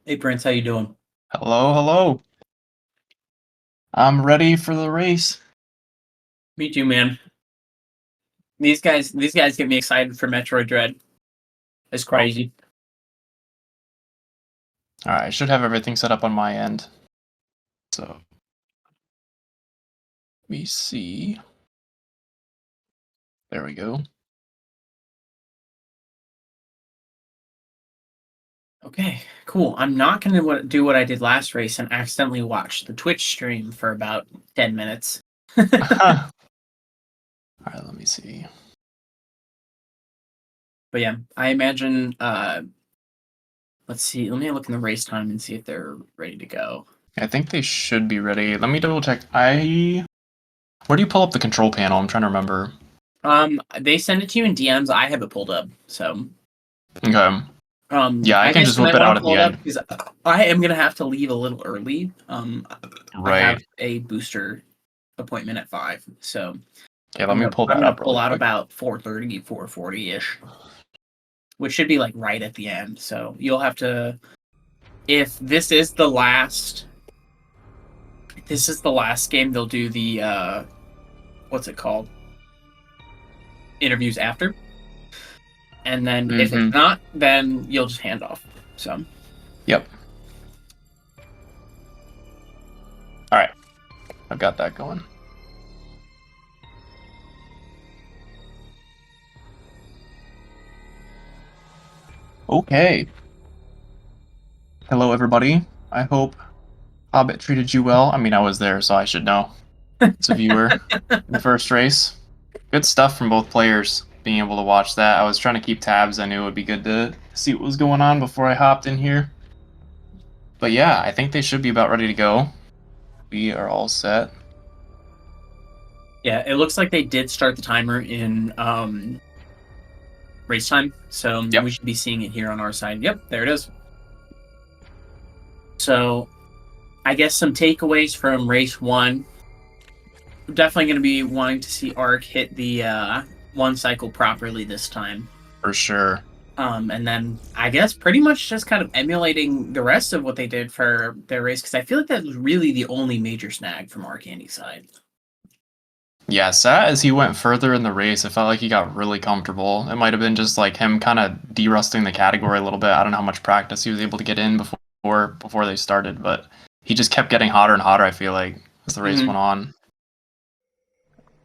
Hey Prince, how you doing? Hello, hello. I'm ready for the race. Me too, man. These guys get me excited for Metroid Dread. It's crazy. All right, I should have everything set up on my end. So, let me see. There we go. Okay, cool. I'm not gonna do what I did last race and accidentally watch the Twitch stream for about 10 minutes. All right, let me see. But yeah, I imagine. Let's see. Let me look in the race time and see if they're ready to go. I think they should be ready. Let me double check. Where do you pull up the control panel? I'm trying to remember. They send it to you in DMs. I have it pulled up, so. Okay. Yeah, I can guess just you whip might it want out to at pull the it up end. because I am gonna have to leave a little early. I have Right. a booster appointment at 5, so Okay, let me pull I'm that gonna up pull really out quick. about 4:30, 4:40-ish, which should be like right at the end. So you'll have to, if this is the last game, they'll do the what's it called? Interviews after. And then if it's not, then you'll just hand off. So Yep. All right, I've got that going. Okay. Hello, everybody. I hope Hobbit treated you well. I mean, I was there, so I should know. As a viewer, the first race. Good stuff from both players, being able to watch that. I was trying to keep tabs. I knew it would be good to see what was going on before I hopped in here. But yeah, I think they should be about ready to go. We are all set. yeah, it looks like they did start the timer in race time, so Yep. we should be seeing it here on our side. Yep, there it is. So I guess some takeaways from race 1. I'm definitely going to be wanting to see Ark hit the one cycle properly this time. For sure. And then I guess pretty much just kind of emulating the rest of what they did for their race, because I feel like that was really the only major snag from Arkandy's side. Yeah, Sat, as he went further in the race, it felt like he got really comfortable. It might have been just like him kind of de-rusting the category a little bit. I don't know how much practice he was able to get in before they started, but he just kept getting hotter and hotter, I feel like, as the race went on.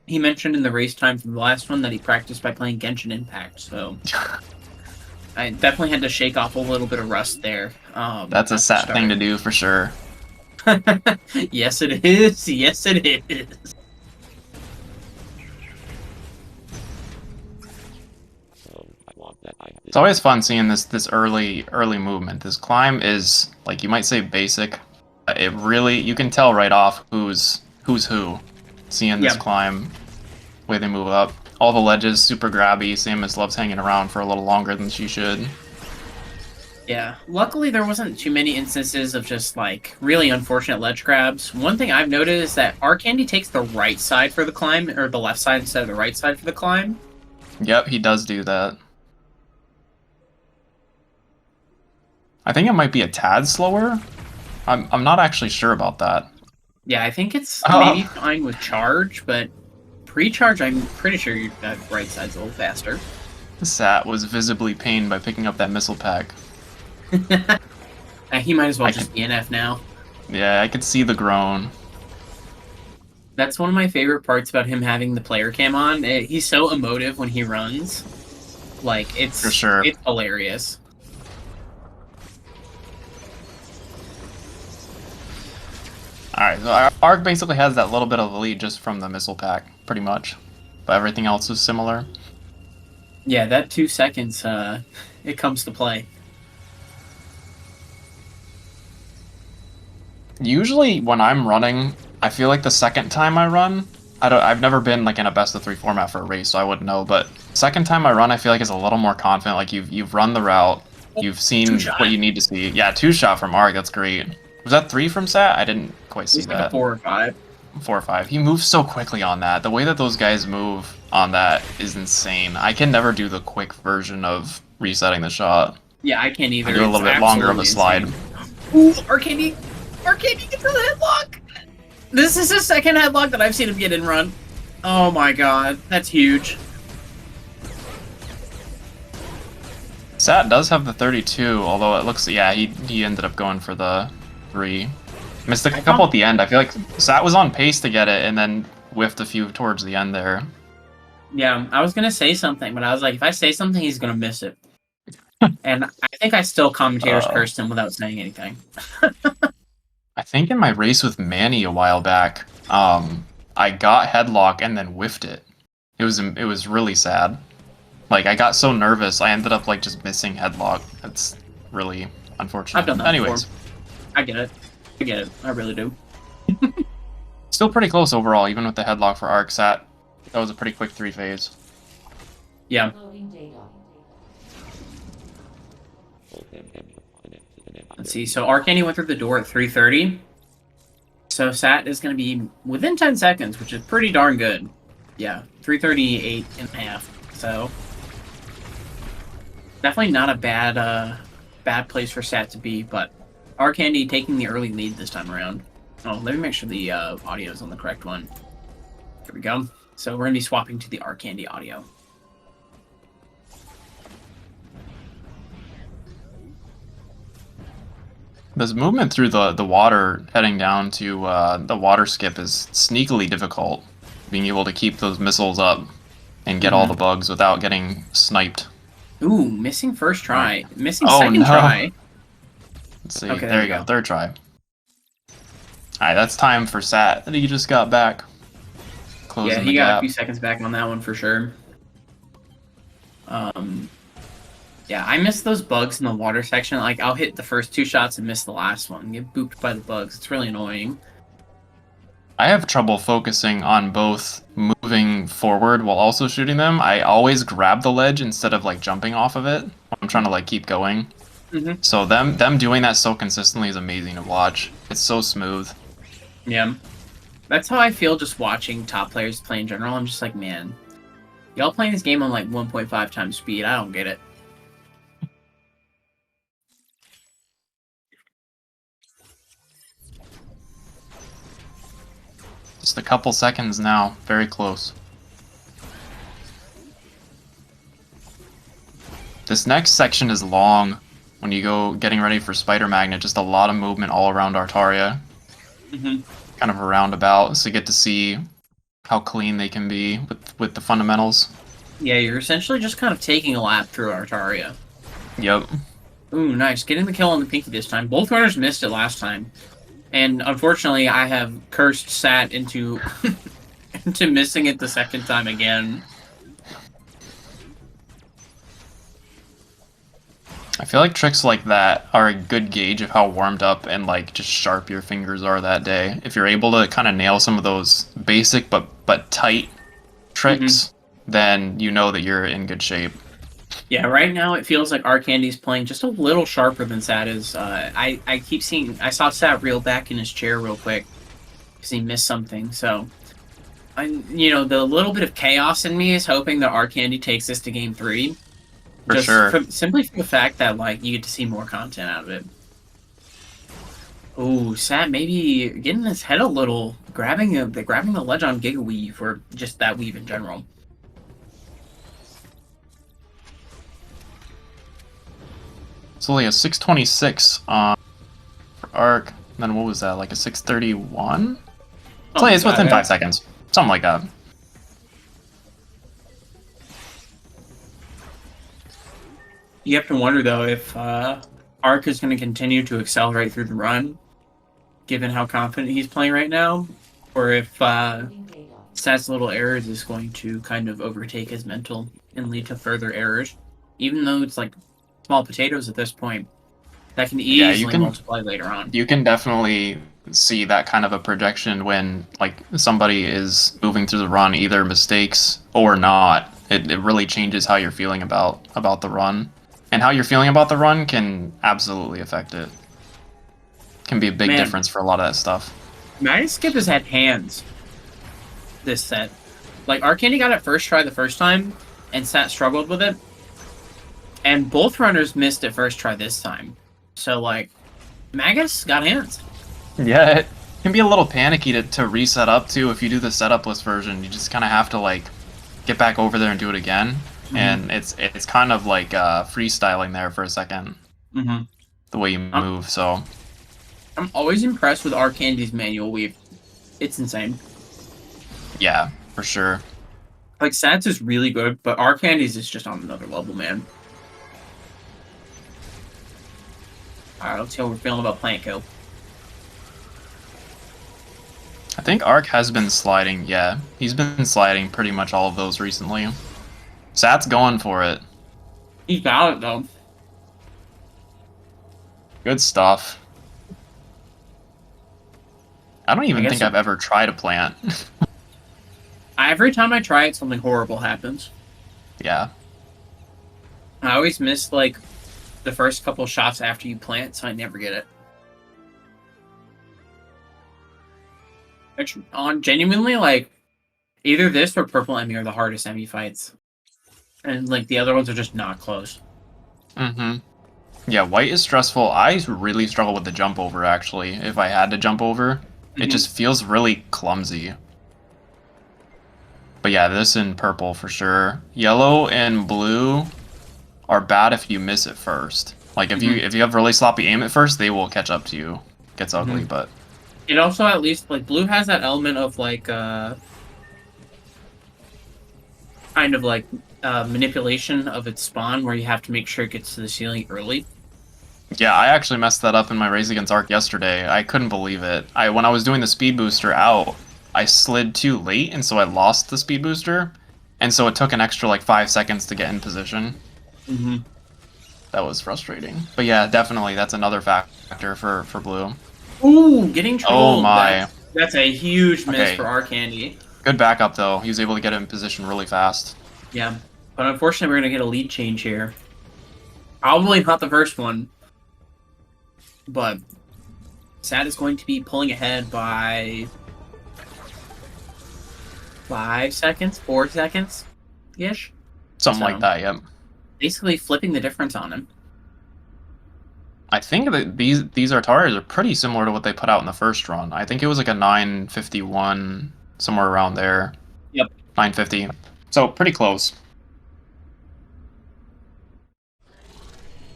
He mentioned in the race time from the last one that he practiced by playing Genshin Impact, so I definitely had to shake off a little bit of rust there. That's a Sat thing to do for sure. Yes, it is. Yes, it is. It's always fun seeing this early movement. This climb is, like, you might say basic. It really, you can tell right off who's who. Seeing this climb, way they move up. All the ledges super grabby. Samus loves hanging around for a little longer than she should. Yeah, luckily there wasn't too many instances of just like really unfortunate ledge grabs. One thing I've noticed is that Arkandy takes the right side for the climb, or the left side instead of the right side for the climb. Yep, he does do that. I think it might be a tad slower. I'm not actually sure about that. Yeah, I think it's maybe fine with charge, but pre-charge, I'm pretty sure that right side's a little faster. Sat was visibly pained by picking up that missile pack. He might as well just be NF now. Yeah, I could see the groan. That's one of my favorite parts about him having the player cam on. He's so emotive when he runs. Like, it's, for sure. It's hilarious. Alright, so Ark basically has that little bit of the lead just from the missile pack, pretty much. But everything else is similar. Yeah, that 2 seconds, it comes to play. Usually when I'm running, I feel like the second time I run, I've never been like in a best of 3 format for a race, so I wouldn't know, but second time I run, I feel like it's a little more confident. Like you've run the route, you've seen what you need to see. Yeah, 2-shot from Ark, that's great. Was that 3 from Sat? I didn't quite see that. Like a 4 or 5. 4 or 5. He moves so quickly on that. The way that those guys move on that is insane. I can never do the quick version of resetting the shot. Yeah, I can't either. I do a little bit longer of a slide. Ooh, Arkandy! Arkandy gets the headlock! This is the second headlock that I've seen him get in run. Oh my god, that's huge. Sat does have the 32, although it looks, yeah, he ended up going for the 3. Missed a couple at the end. I feel like Sat was on pace to get it, and then whiffed a few towards the end there. Yeah, I was gonna say something, but I was like, if I say something, he's gonna miss it. And I think I still commentators cursed him without saying anything. I think in my race with Manny a while back, I got headlock and then whiffed it. It was really sad. Like, I got so nervous, I ended up like just missing headlock. That's really unfortunate. I've done that Anyways, before. I get it. I get it. I really do. Still pretty close overall, even with the headlock for Arc. Sat. That was a pretty quick 3-phase. Yeah. Let's see. So Arkandy went through the door at 3:30. So Sat is going to be within 10 seconds, which is pretty darn good. Yeah, 3:38 and a half. So definitely not a bad place for Sat to be, but Arkandy taking the early lead this time around. Oh, let me make sure the audio is on the correct one. Here we go. So we're going to be swapping to the Arkandy audio. This movement through the water heading down to the water skip is sneakily difficult. Being able to keep those missiles up and get all the bugs without getting sniped. Ooh, missing first try. Missing second try. Let's see. Okay, there you go. Third try. Alright, that's time for Sat. He just got back. Closing yeah, he the got gap. a few seconds back on that one for sure. Yeah, I miss those bugs in the water section. Like, I'll hit the first 2 shots and miss the last one. Get booped by the bugs. It's really annoying. I have trouble focusing on both moving forward while also shooting them. I always grab the ledge instead of like jumping off of it. I'm trying to like keep going. So them doing that so consistently is amazing to watch. It's so smooth. Yeah. That's how I feel just watching top players play in general. I'm just like, man, y'all playing this game on like 1.5 times speed. I don't get it. Just a couple seconds now. Very close. This next section is long. When you go getting ready for Spider Magnet, just a lot of movement all around Artaria. Kind of a roundabout, so you get to see how clean they can be with the fundamentals. Yeah, you're essentially just kind of taking a lap through Artaria. Yep. Ooh, nice. Getting the kill on the Pinky this time. Both runners missed it last time. And unfortunately, I have cursed Sat into into missing it the second time again. I feel like tricks like that are a good gauge of how warmed up and like just sharp your fingers are that day. If you're able to kind of nail some of those basic but tight tricks, then you know that you're in good shape. Yeah, right now it feels like Arkandy's playing just a little sharper than Sat is. I keep seeing... I saw Sat reel back in his chair real quick because he missed something, so... you know, the little bit of chaos in me is hoping that Arkandy takes this to Game 3. For sure. Simply for the fact that, like, you get to see more content out of it. Ooh, Sat maybe getting his head a little... Grabbing the ledge on Giga Weave, or just that weave in general. It's only a 626 for Arc. And then what was that? Like a 631? It's within 5 seconds. Something like that. You have to wonder, though, if Arc is going to continue to accelerate through the run, given how confident he's playing right now, or if Sat's little errors is going to kind of overtake his mental and lead to further errors. Even though it's like small potatoes at this point, that can easily multiply later on. You can definitely see that kind of a projection when like somebody is moving through the run, either mistakes or not. It really changes how you're feeling about the run. And how you're feeling about the run can absolutely affect it. Can be a big difference for a lot of that stuff. Magic Skip has had hands this set. Like, Arkandy got it first try the first time, and Sat struggled with it. And both runners missed it first try this time. So, like, Magus got hands. Yeah, it can be a little panicky to reset up too if you do the setupless version. You just kind of have to like get back over there and do it again, and it's kind of like freestyling there for a second. The way you move, so I'm always impressed with Arkandy's manual weave. It's insane. yeah, for sure. Like, Sats is really good, but Arkandy's is just on another level, man. Alright, let's see how we're feeling about Plant Kill. I think Ark has been sliding, yeah. He's been sliding pretty much all of those recently. Sat's going for it. He's got it, though. Good stuff. I don't even think I've ever tried a plant. Every time I try it, something horrible happens. Yeah. I always miss, like, the first couple shots after you plant, so I never get it. Genuinely, like, either this or Purple Emmy are the hardest Emmy fights. And, like, the other ones are just not close. Yeah, white is stressful. I really struggle with the jump over, actually. If I had to jump over, it just feels really clumsy. But yeah, this and purple for sure. Yellow and blue are bad if you miss it first. Like, if you have really sloppy aim at first, they will catch up to you. Gets ugly, but... It also, at least, like, blue has that element of, like, kind of, like, manipulation of its spawn, where you have to make sure it gets to the ceiling early. Yeah, I actually messed that up in my race against Ark yesterday. I couldn't believe it. When I was doing the speed booster out, I slid too late, and so I lost the speed booster. And so it took an extra, like, 5 seconds to get in position. That was frustrating. But yeah, definitely, that's another factor for blue. Ooh, getting trolled. Oh my. That's a huge miss for Arkandy. Good backup, though. He was able to get in position really fast. Yeah, but unfortunately, we're going to get a lead change here. Probably not the first one. But Sat is going to be pulling ahead by 5 seconds, 4 seconds-ish. Something like that, yep. Basically flipping the difference on him. I think that these Artarias are pretty similar to what they put out in the first run. I think it was like a 951, somewhere around there. Yep. 950. So, pretty close.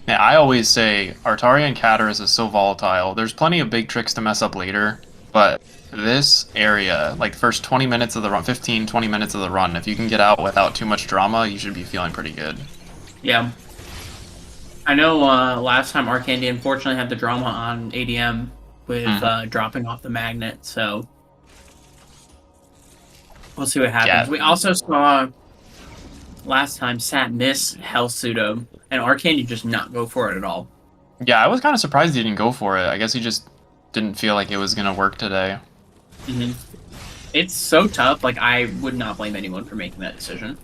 Yeah, I always say Artaria and Cataris is so volatile. There's plenty of big tricks to mess up later, but this area, like first 20 minutes of the run, 15, 20 minutes of the run, if you can get out without too much drama, you should be feeling pretty good. Yeah. I know last time Arkandy unfortunately had the drama on ADM with dropping off the magnet, so we'll see what happens. Yeah. We also saw last time Sat miss Hell Pseudo, and Arkandy just not go for it at all. Yeah, I was kind of surprised he didn't go for it. I guess he just didn't feel like it was going to work today. It's so tough. Like, I would not blame anyone for making that decision.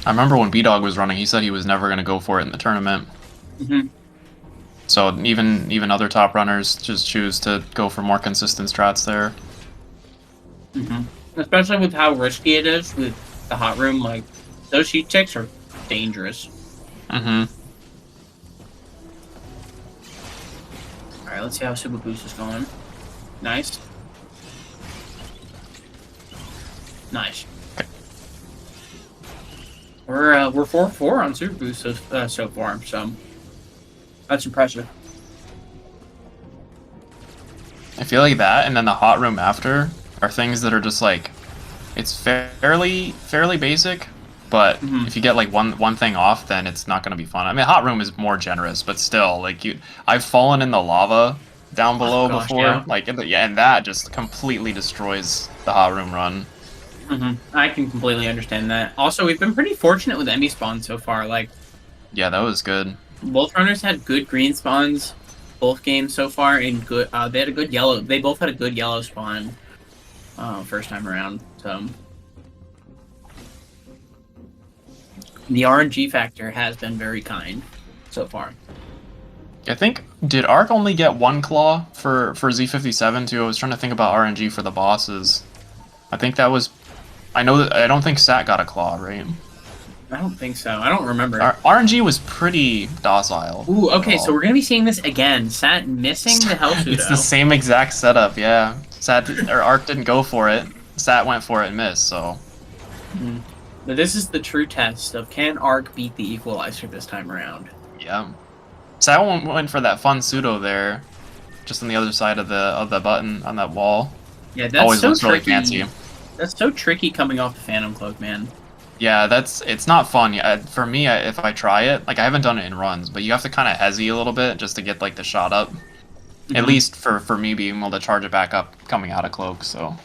I remember when B-Dog was running, he said he was never going to go for it in the tournament. So even other top runners just choose to go for more consistent strats there. Especially with how risky it is with the hot room. Like, those sheet ticks are dangerous. Alright, let's see how Super Boost is going. Nice. Nice. We're 4-4 on Super Boost so far, so that's impressive. I feel like that, and then the hot room after are things that are just like, it's fairly basic, but if you get like one thing off, then it's not going to be fun. I mean, hot room is more generous, but still, like I've fallen in the lava down below before, like and that just completely destroys the hot room run. I can completely understand that. Also, we've been pretty fortunate with Emmy spawns so far. Like, yeah, that was good. Both runners had good green spawns both games so far, and good. They had a good yellow. They both had a good yellow spawn first time around. So the RNG factor has been very kind so far. I think, did Ark only get one claw for Z57 too? I was trying to think about RNG for the bosses. I think that was. I know that I don't think Sat got a claw, right? I don't think so. I don't remember. RNG was pretty docile. Ooh, okay, so overall. we're gonna be seeing this again. Sat missing the hell pseudo. It's the same exact setup, yeah. Arc didn't go for it. Sat went for it and missed, so. But this is the true test of can Arc beat the Equalizer this time around. Yeah. Sat went for that fun pseudo there, just on the other side of the button on that wall. Yeah, that's Always so looks really tricky. fancy. That's so tricky coming off the Phantom Cloak, man. Yeah, it's not fun. For me, if I try it, like I haven't done it in runs, but you have to kind of hezzy a little bit just to get like the shot up. At least for me being able to charge it back up coming out of cloak, so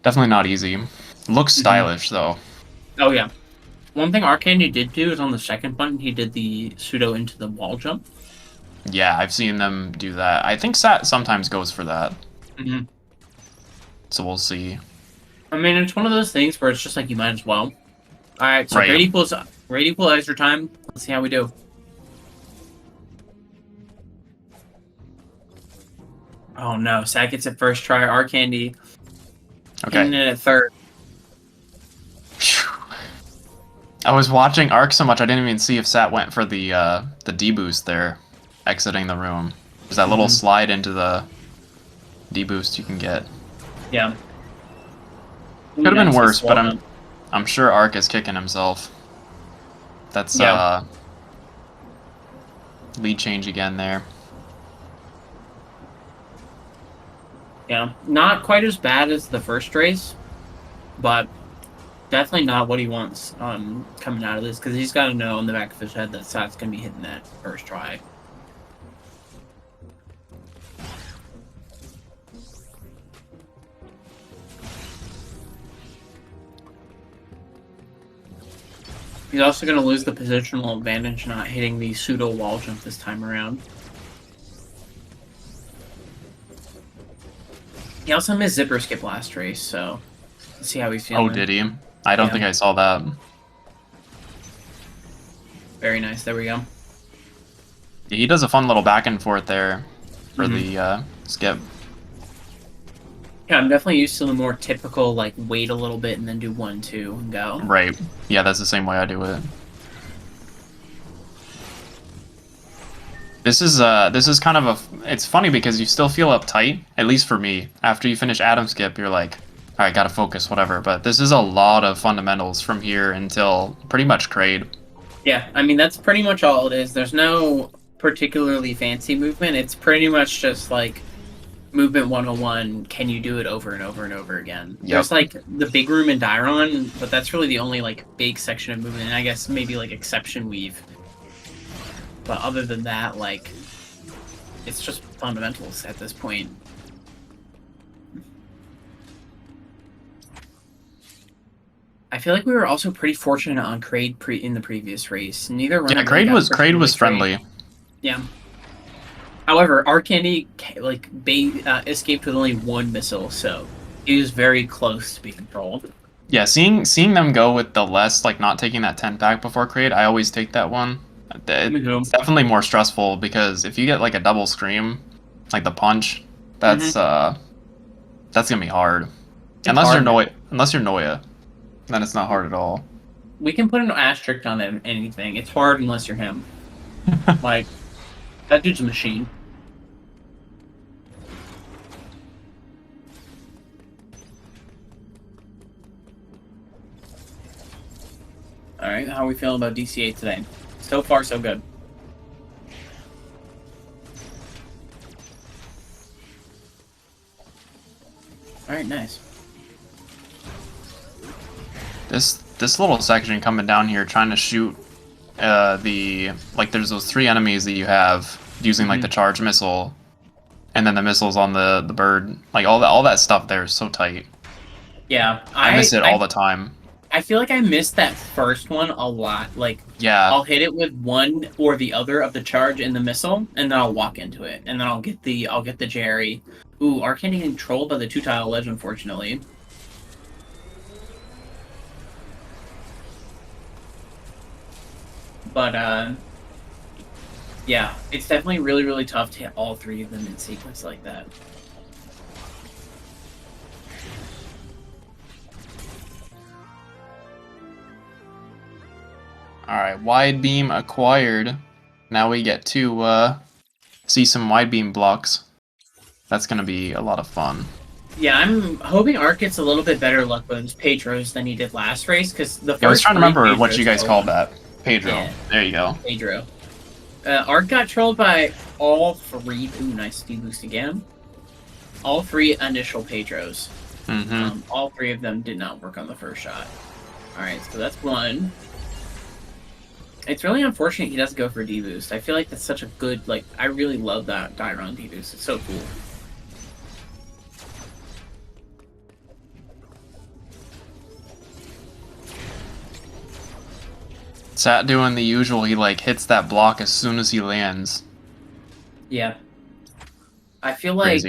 definitely not easy. Looks stylish though. Oh yeah. One thing Arkandy did do is on the second button he did the pseudo into the wall jump. Yeah, I've seen them do that. I think Sat sometimes goes for that. So we'll see. I mean, it's one of those things where it's just like you might as well. All right, so Right. great equalizer time. Let's see how we do. Oh no, Sat gets it first try. Arkandy hitting Okay. it at third. Phew. I was watching Arc so much I didn't even see if Sat went for the D-boost there, exiting the room. There's that little slide into the D-boost you can get. Yeah. Could have been worse, but I'm sure Arc is kicking himself. That's lead change again there. Yeah, not quite as bad as the first race, but definitely not what he wants coming out of this, because he's got to know in the back of his head that Sat's going to be hitting that first try. He's also going to lose the positional advantage not hitting the pseudo wall jump this time around. He also missed zipper skip last race, so let's see how he's feeling. Oh, did he? I don't think I saw that. Very nice. There we go. Yeah, he does a fun little back and forth there for the skip. Yeah, I'm definitely used to the more typical, like, wait a little bit and then do 1, 2, and go. Right. Yeah, that's the same way I do it. This is kind of it's funny because you still feel uptight, at least for me. After you finish Atom Skip, you're like, alright, gotta focus, whatever. But this is a lot of fundamentals from here until pretty much Kraid. Yeah, I mean, that's pretty much all it is. There's no particularly fancy movement. It's pretty much just, like, movement 101, can you do it over and over and over again? Yep. There's, like, the big room in Dairon, but that's really the only, like, big section of movement. And I guess maybe, like, exception weave. But other than that, like, it's just fundamentals at this point. I feel like we were also pretty fortunate on Kraid in the previous race. Neither runner Kraid was friendly. Yeah. However, Arkandy escaped with only 1 missile, so he was very close to be controlled. Yeah, seeing them go with the less, like, not taking that 10 pack before Kraid, I always take that one. It's definitely more stressful because if you get like a double scream, like the punch, that's gonna be hard. Unless you're Noya, then it's not hard at all. We can put an asterisk on anything. It's hard unless you're him. Like, that dude's a machine. Alright, how are we feeling about DCA today? So far, so good. Alright, nice. This little section coming down here trying to shoot there's those 3 enemies that you have using like the charge missile and then the missiles on the bird. Like all that stuff there is so tight. Yeah. I miss it all the time. I feel like I missed that first one a lot. Like, yeah, I'll hit it with one or the other of the charge and the missile, and then I'll walk into it, and then I'll get the Jerry. Ooh, Arkandy controlled by the 2-tile ledge, unfortunately. But yeah, it's definitely really, really tough to hit all 3 of them in sequence like that. Alright, wide beam acquired. Now we get to see some wide beam blocks. That's gonna be a lot of fun. Yeah, I'm hoping Ark gets a little bit better luck with his Pedros than he did last race, because the first I was trying to remember Pedros what you guys called trolled. that. Pedro. Yeah. There you go. Pedro. Ark got trolled by all three. Ooh, nice speed boost again. All three initial Pedros. Mm-hmm. All three of them did not work on the first shot. Alright, so that's one. It's really unfortunate he doesn't go for D-boost. I feel like that's such a good, like, I really love that Dairon D-boost. It's so cool. Sat doing the usual, he like hits that block as soon as he lands. Yeah. I feel like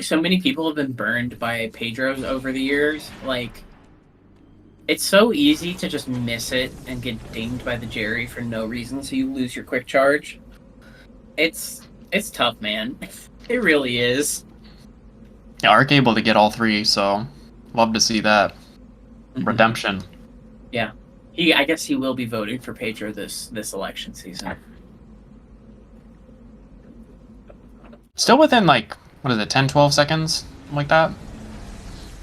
so many people have been burned by Pedros over the years. Like, it's so easy to just miss it and get dinged by the Jerry for no reason, so you lose your quick charge. It's tough, man. It really is. Yeah, Ark able to get all three, so love to see that. Redemption. Yeah. I guess he will be voting for Pedro this election season. Still within, like, what is it, 10, 12 seconds? Something like that?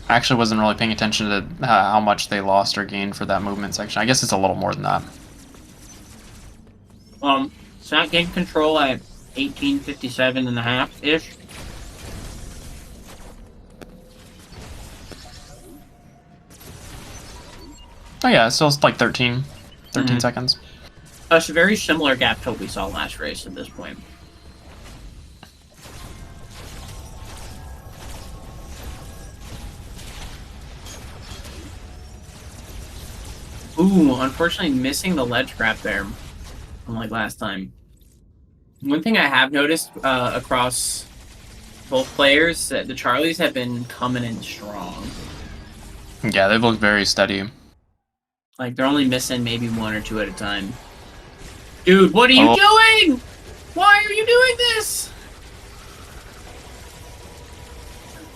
I actually wasn't really paying attention to how much they lost or gained for that movement section. I guess it's a little more than that. Sat gained control at 1857 and a half-ish. Oh yeah, it's still like 13 seconds. It's a very similar gap to what we saw last race at this point. Ooh, unfortunately missing the ledge grab there, unlike last time. One thing I have noticed across both players, that the Charlies have been coming in strong. Yeah, they've looked very steady. Like, they're only missing maybe one or two at a time. Dude, what are you doing? Why are you doing this?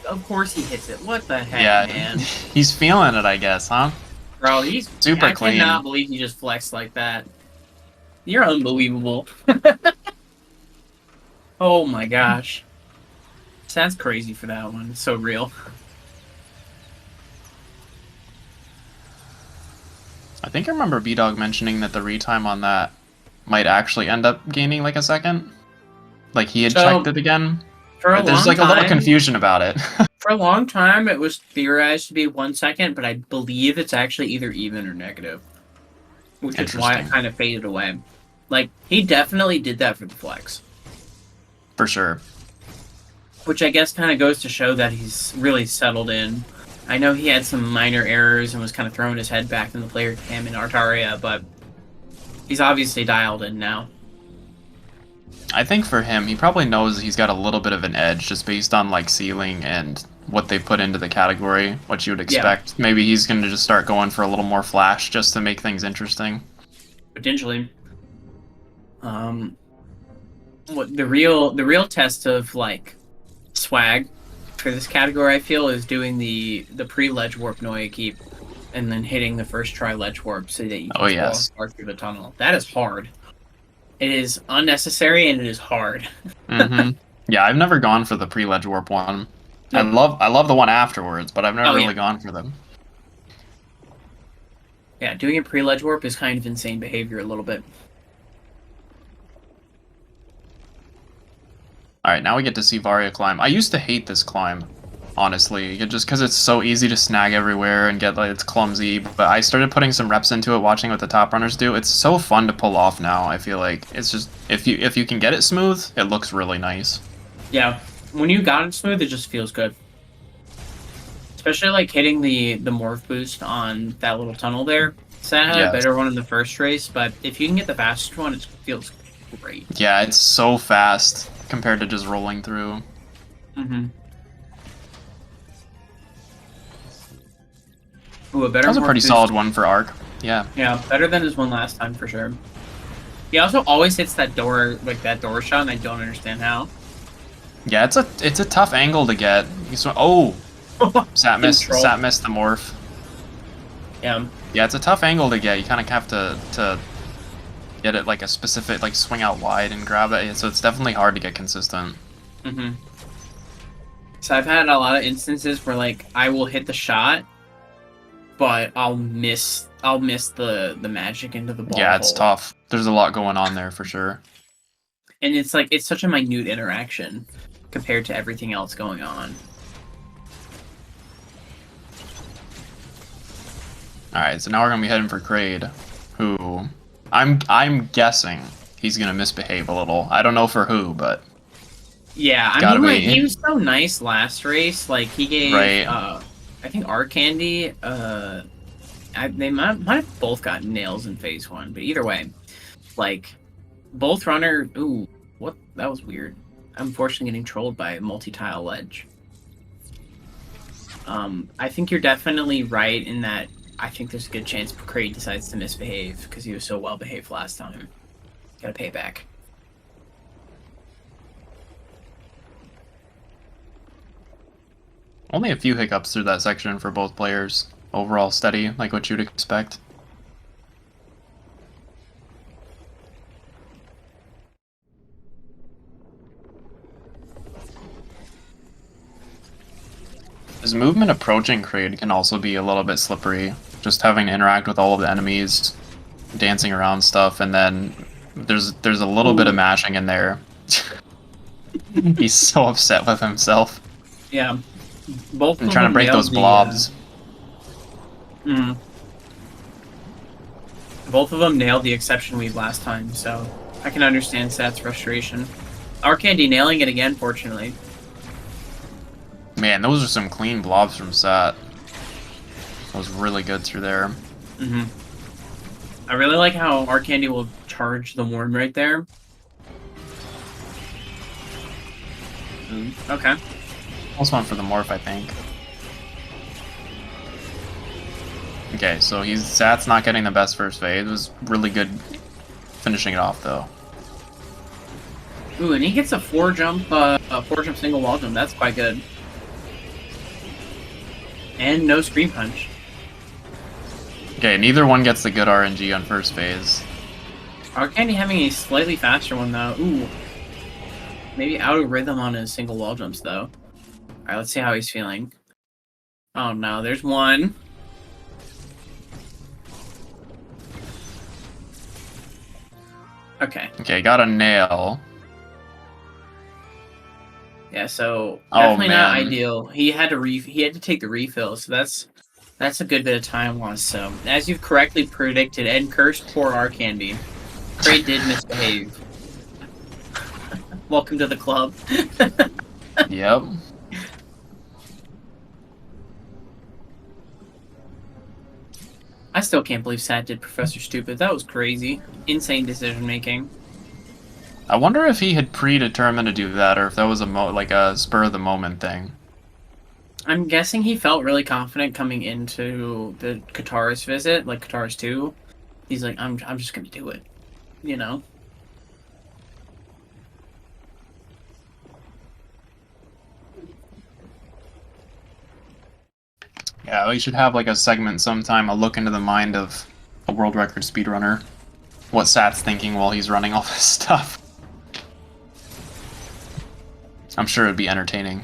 Of course he hits it. What the heck, man? He's feeling it, I guess, huh? Bro, he's super clean. I cannot believe he just flexed like that. You're unbelievable. Oh my gosh. That's crazy for that one. It's so real. I think I remember B-Dog mentioning that the retime on that might actually end up gaining like a second. Like he had checked it again. There's like a little confusion about it. For a long time, it was theorized to be 1 second, but I believe it's actually either even or negative. Which is why it kind of faded away. Like, he definitely did that for the flex. For sure. Which I guess kind of goes to show that he's really settled in. I know he had some minor errors and was kind of throwing his head back in the player cam in Artaria, but he's obviously dialed in now. I think for him, he probably knows he's got a little bit of an edge just based on like ceiling and what they put into the category, what you would expect. Yeah. Maybe he's going to just start going for a little more flash just to make things interesting. Potentially. What the real test of like swag for this category, I feel, is doing the pre-ledge warp Noia keep and then hitting the first try ledge warp so that you can start through the tunnel. That is hard. It is unnecessary and it is hard. Yeah, I've never gone for the pre-ledge warp one. Nope. I love the one afterwards, but I've never really gone for them. Yeah, doing a pre-ledge warp is kind of insane behavior a little bit. Alright, now we get to see Varia climb. I used to hate this climb, honestly, just because it's so easy to snag everywhere and get like it's clumsy, but I started putting some reps into it, watching what the top runners do. It's so fun to pull off now. I feel like it's just if you can get it smooth, it looks really nice. Yeah, when you got it smooth, it just feels good. Especially like hitting the morph boost on that little tunnel there. Sat had a better one in the first race, but if you can get the fastest one, it feels great. Yeah, it's so fast compared to just rolling through. Ooh, a better. That was a pretty solid one for Ark. Yeah. Yeah, better than his one last time for sure. He also always hits that door, like that door shot, and I don't understand how. Yeah, it's a tough angle to get. Oh, Sat missed the morph. Yeah, Yeah, it's a tough angle to get. You kind of have to get it like a specific, like swing out wide and grab it. So it's definitely hard to get consistent. Mm-hmm. So I've had a lot of instances where like I will hit the shot, but I'll miss the magic into the ball. Yeah, it's hole. tough. There's a lot going on there for sure. And it's like it's such a minute interaction compared to everything else going on. Alright, so now we're gonna be heading for Kraid, who I'm guessing he's gonna misbehave a little. I don't know for who, but yeah, I gotta mean, like be. he was so nice last race. Like he gave, Right. I think Arkandy. They might have both got nails in phase 1, but either way, like both runner. Ooh, what? That was weird. I'm unfortunately getting trolled by a multi-tile ledge. I think you're definitely right in that. I think there's a good chance Kraid decides to misbehave because he was so well behaved last time. Gotta pay back. Only a few hiccups through that section for both players. Overall steady, like what you'd expect. His movement approaching Kraid can also be a little bit slippery. Just having to interact with all of the enemies, dancing around stuff, and then there's a little bit of mashing in there. He's so upset with himself. Yeah, both. I'm trying to break those blobs. Both of them nailed the exception weave last time, so I can understand Sat's frustration. Arkandy nailing it again, fortunately. Man, those are some clean blobs from Sat. That was really good through there. I really like how Arkandy will charge the worm right there. Okay. Almost went for the morph, I think. Okay, so Sat's not getting the best first phase. It was really good finishing it off, though. Ooh, and he gets a 4-jump single wall jump. That's quite good. And no screen punch. Okay, neither one gets the good RNG on first phase. Arkandy having a slightly faster one, though. Ooh. Maybe out of rhythm on his single wall jumps, though. Alright, let's see how he's feeling. Oh no, there's one. Okay. Okay, got a nail. Yeah, so definitely not man. ideal. He had to take the refill, so that's a good bit of time lost. So as you've correctly predicted and cursed poor Arkandy, Kraid did misbehave. Welcome to the club. Yep. I still can't believe Sat did Professor Stupid. That was crazy. Insane decision making. I wonder if he had predetermined to do that, or if that was like a spur of the moment thing. I'm guessing he felt really confident coming into the Kataris visit, like Kataris 2. He's like, I'm just gonna do it, you know. Yeah, we should have like a segment sometime, a look into the mind of a world record speedrunner. What Sat's thinking while he's running all this stuff. I'm sure it'd be entertaining.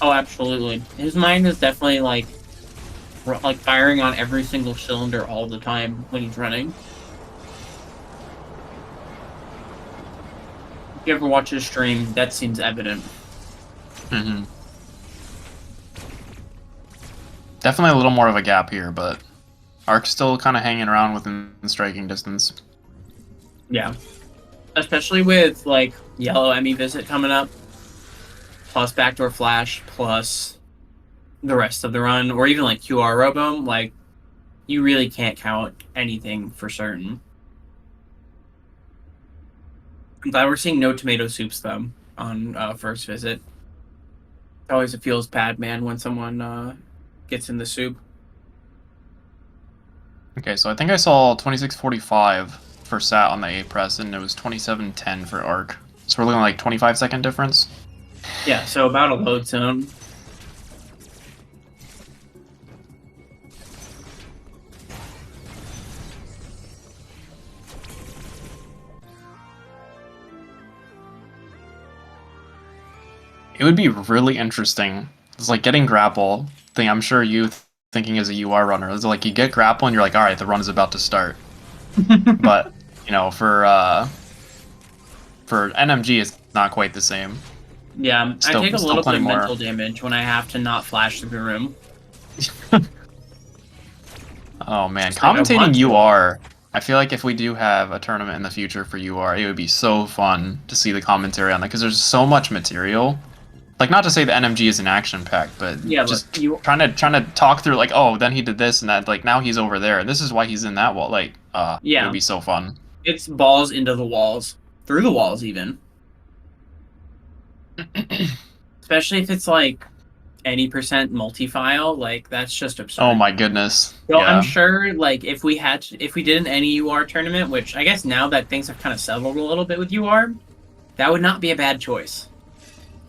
Oh, absolutely. His mind is definitely like firing on every single cylinder all the time when he's running. If you ever watch his stream, that seems evident. Mm-hmm. Definitely a little more of a gap here, but Ark's still kind of hanging around within striking distance. Yeah. Especially with, like, Yellow Emmy Visit coming up, plus Backdoor Flash, plus the rest of the run, or even, like, QR Robo, like, you really can't count anything for certain. I'm glad we're seeing no tomato soups, though, on first visit. Always feels bad, man, when someone gets in the soup. Okay, so I think I saw 26:45 for Sat on the A press, and it was 27:10 for Ark. So we're looking like 25-second difference. Yeah, so about a load zone. It would be really interesting. It's like getting grapple thing. I'm sure you thinking as a UR runner. It's like you get grapple and you're like, all right, the run is about to start. But you know, for NMG, it's not quite the same. Yeah, Still, I take a still little bit plenty of more. mental damage when I have to not flash through the room. Oh man, It's like I want commentating to. UR. I feel like if we do have a tournament in the future for UR, it would be so fun to see the commentary on it because there's so much material. Like, not to say the NMG is an action pack, but Yeah, but just trying to talk through like, oh, then he did this and that. Like now he's over there, and this is why he's in that wall. Like, it yeah, would be so fun. it's balls into the walls, through the walls even. Especially if it's like any percent multi-file, like that's just absurd. Oh my goodness. So Yeah. I'm sure, like, if we did an any UR tournament, which I guess now that things have kind of settled a little bit with UR, that would not be a bad choice.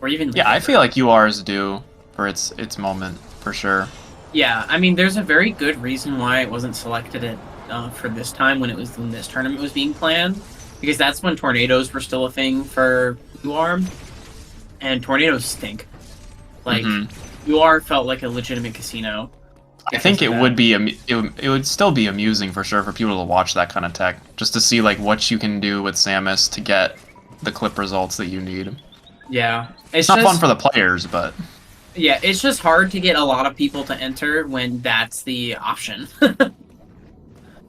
Or even Yeah, I feel like UR is due for its moment for sure. Yeah, I mean, there's a very good reason why it wasn't selected for this time when this tournament was being planned, because that's when tornadoes were still a thing for UR, and tornadoes stink. Like UR felt like a legitimate casino. I think it would be it would still be amusing for sure for people to watch that kind of tech, just to see like what you can do with Samus to get the clip results that you need. Yeah, It's not fun for the players, but yeah, it's just hard to get a lot of people to enter when that's the option.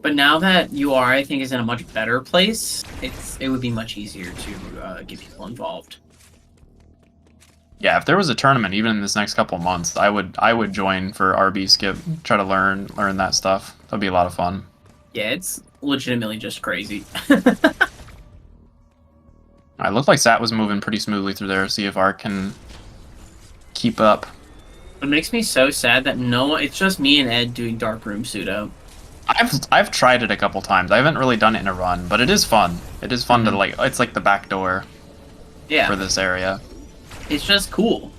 But now that UR, I think, is in a much better place, it would be much easier to get people involved. yeah, if there was a tournament even in this next couple months, I would join for RB skip, try to learn that stuff. That'd be a lot of fun. Yeah, it's legitimately just crazy. I looked like Sat was moving pretty smoothly through there. See if Ark can keep up. It makes me so sad that it's just me and Ed doing Dark Room pseudo. I've tried it a couple times. I haven't really done it in a run, but it is fun. It is fun to like. It's like the back door. Yeah. For this area. It's just cool,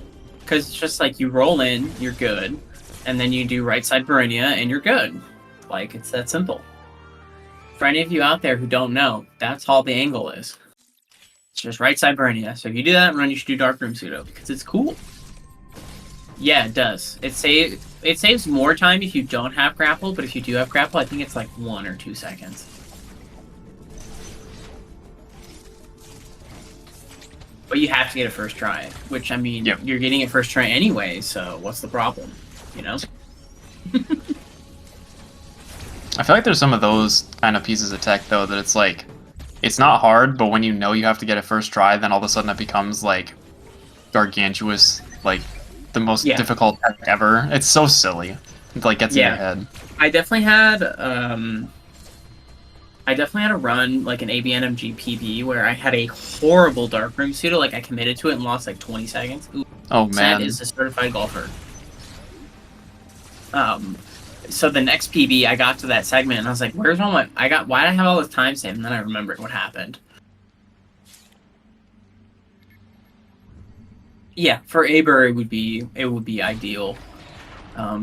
because it's just like you roll in, you're good, and then you do right side Barinia, and you're good. Like, it's that simple. For any of you out there who don't know, that's all the angle is. It's just right side Barinia. So if you do that run, you should do Dark Room pseudo, because it's cool. Yeah, it does. It saves more time if you don't have grapple, but if you do have grapple, I think it's like 1 or 2 seconds. But you have to get a first try, which, I mean, You're getting it first try anyway, so what's the problem, you know? I feel like there's some of those kind of pieces of tech, though, that it's like, it's not hard, but when you know you have to get a first try, then all of a sudden it becomes, like, gargantuous, like, the most difficult tech ever. It's so silly. It, like, gets in your head. I definitely had a run, like an ABNMG PB, where I had a horrible Darkroom pseudo. Like, I committed to it and lost like 20 seconds. Ooh, oh, man. Sad is a certified golfer. So the next PB, I got to that segment, and I was like, where's all my... why did I have all this time saved? And then I remembered what happened. Yeah, for Aber, it would be ideal.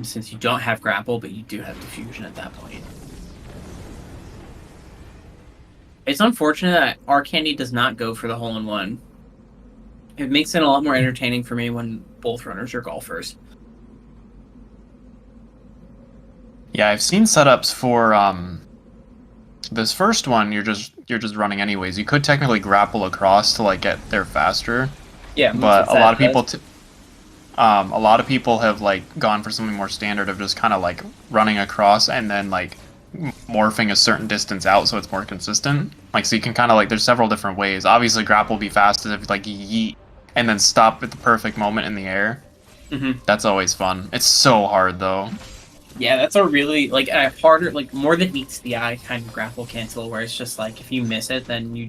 Since you don't have grapple, but you do have diffusion at that point. It's unfortunate that Arkandy does not go for the hole-in-one. It makes it a lot more entertaining for me when both runners are golfers. Yeah, I've seen setups for this first one. You're just running anyways. You could technically grapple across to like get there faster. Yeah, but a lot of people have like gone for something more standard of just kind of like running across and then like morphing a certain distance out so it's more consistent. Like, so you can kind of like, there's several different ways. Obviously, grapple will be fastest if like you yeet and then stop at the perfect moment in the air. That's always fun. It's so hard though. Yeah, that's a really like a harder, like more than meets the eye kind of grapple cancel, where it's just like if you miss it, then you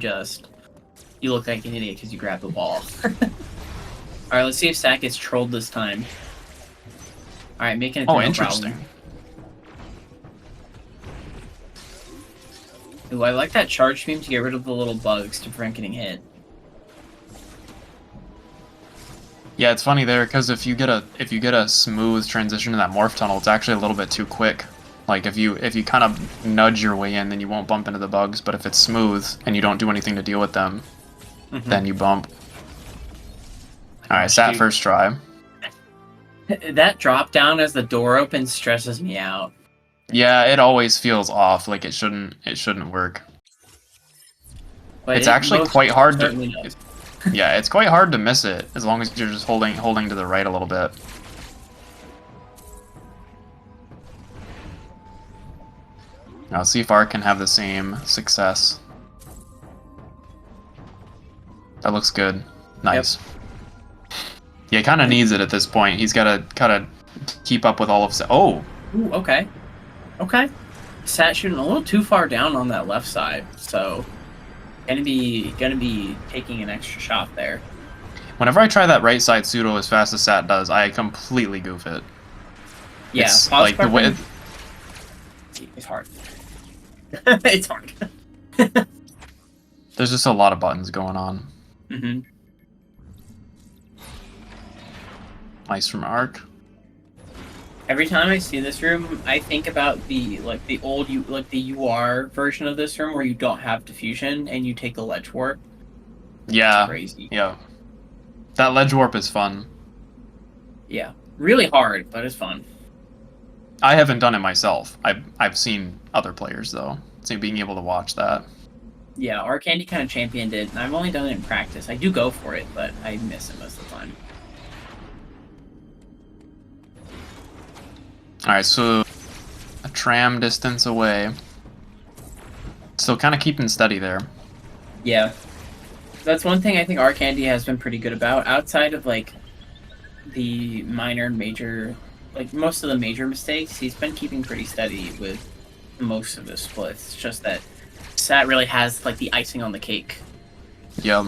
look like an idiot because you grab the ball. All right, let's see if Sack gets trolled this time. All right, making it. Oh, interesting. Ooh, I like that charge beam to get rid of the little bugs to prevent getting hit. Yeah, it's funny there because if you get a smooth transition to that morph tunnel, it's actually a little bit too quick. Like if you kind of nudge your way in, then you won't bump into the bugs. But if it's smooth and you don't do anything to deal with them, then you bump. All right, Sat Shoot. first try. That drop down as the door opens stresses me out. Yeah, it always feels off. Like it shouldn't work. But It's it actually most quite hard to. certainly does. Yeah, it's quite hard to miss it as long as you're just holding to the right a little bit. Now let's see if Ark can have the same success. That looks good. Nice. Yeah, he kind of needs it at this point. He's got to kind of keep up with all of... Oh! Ooh, okay. Okay. Sat shooting a little too far down on that left side, so gonna be taking an extra shot there. Whenever I try that right side pseudo as fast as Sat does, I completely goof it. Yeah, it's like the way... It's hard. It's hard. There's just a lot of buttons going on. Mm-hmm. Nice from Ark. Every time I see this room, I think about the old UR version of this room where you don't have diffusion and you take a ledge warp. Yeah. It's crazy. Yeah. That ledge warp is fun. Yeah. Really hard, but it's fun. I haven't done it myself. I've seen other players though. So being able to watch that. Yeah, Arkandy kind of championed it, and I've only done it in practice. I do go for it, but I miss it most of the time. Alright, so a tram distance away. Still kind of keeping steady there. Yeah. That's one thing I think Arkandy has been pretty good about, outside of, like, the minor and major... Like, most of the major mistakes, he's been keeping pretty steady with most of his splits. It's just that Sat really has, like, the icing on the cake. Yep.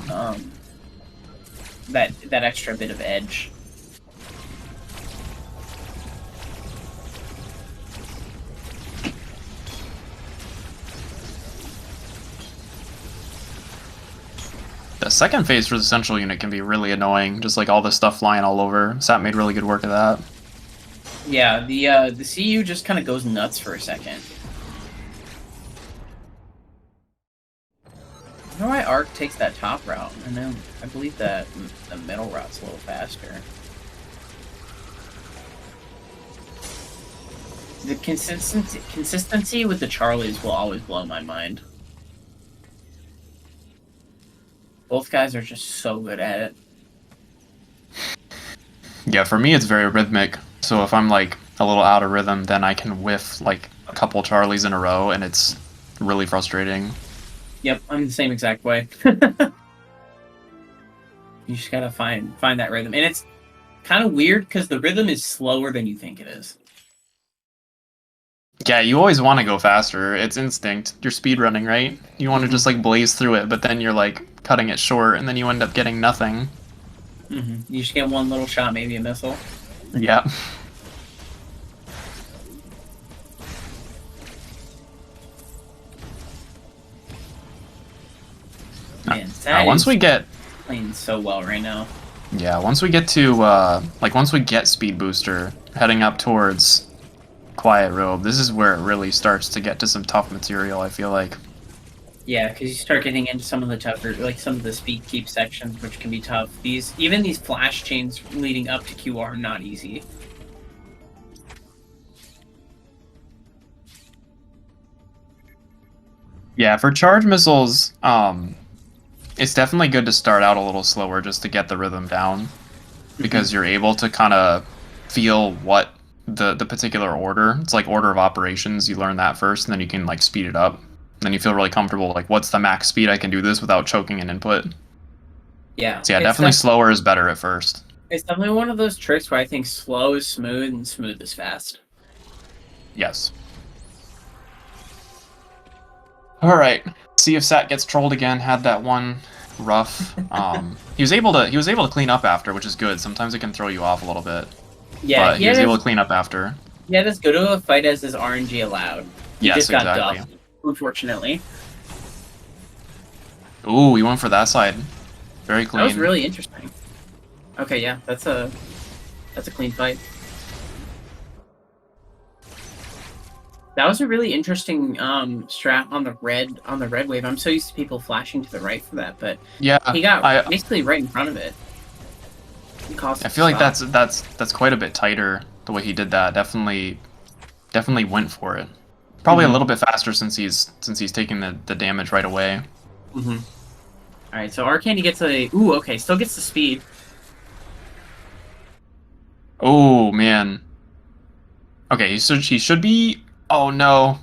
That extra bit of edge. The second phase for the central unit can be really annoying, just like all this stuff flying all over. Sat made really good work of that. Yeah, the CU just kind of goes nuts for a second. I don't know why Ark takes that top route, and then I believe that the middle route's a little faster. The consistency with the Charlies will always blow my mind. Both guys are just so good at it. Yeah, for me it's very rhythmic. So if I'm like a little out of rhythm, then I can whiff like a couple Charlies in a row, and it's really frustrating. Yep, I'm the same exact way. You just gotta find that rhythm, and it's kind of weird because the rhythm is slower than you think it is. Yeah, you always want to go faster. It's instinct. You're speedrunning, right? You want to just like blaze through it, but then you're like cutting it short, and then you end up getting nothing. Mm-hmm. You just get one little shot, maybe a missile. Yeah. Man, that once we get playing so well right now. Yeah, once we get to once we get Speed Booster heading up towards Quiet Robe, this is where it really starts to get to some tough material, I feel like. Yeah, because you start getting into some of the tougher, like some of the speed keep sections, which can be tough. Even these flash chains leading up to QR are not easy. Yeah, for charge missiles, it's definitely good to start out a little slower just to get the rhythm down, because you're able to kind of feel what the particular order. It's like order of operations. You learn that first, and then you can like speed it up. And then you feel really comfortable. Like, what's the max speed I can do this without choking an input? Yeah. So yeah, definitely slower is better at first. It's definitely one of those tricks where I think slow is smooth and smooth is fast. Yes. All right. See if Sat gets trolled again. Had that one rough. He was able to clean up after, which is good. Sometimes it can throw you off a little bit. Yeah, but he was able to clean up after. Yeah, as good of a fight as his RNG allowed. He just got exactly. duffed, unfortunately. Ooh, he went for that side. Very clean. That was really interesting. Okay, yeah, that's a clean fight. That was a really interesting strat on the red wave. I'm so used to people flashing to the right for that, but yeah, he got basically right in front of it. Cost I feel like stop. that's quite a bit tighter the way he did that. Definitely went for it. Probably a little bit faster since he's taking the damage right away. All right, so Arkandy gets a okay, still gets the speed. Oh man. Okay, he should be. Oh no.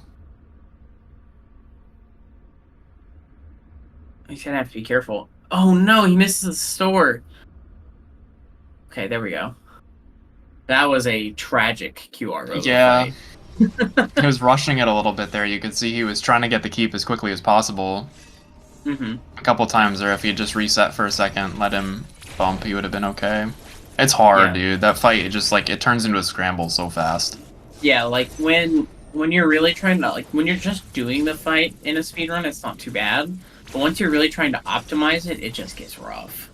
He's gonna have to be careful. Oh no, he misses the store. Okay, there we go. That was a tragic QR rover Yeah. fight. He was rushing it a little bit there. You could see he was trying to get the keep as quickly as possible. A couple times there, if he had just reset for a second, let him bump, he would have been okay. It's hard, dude. That fight, it just like it turns into a scramble so fast. Yeah, like when you're really trying to when you're just doing the fight in a speedrun, it's not too bad. But once you're really trying to optimize it, it just gets rough.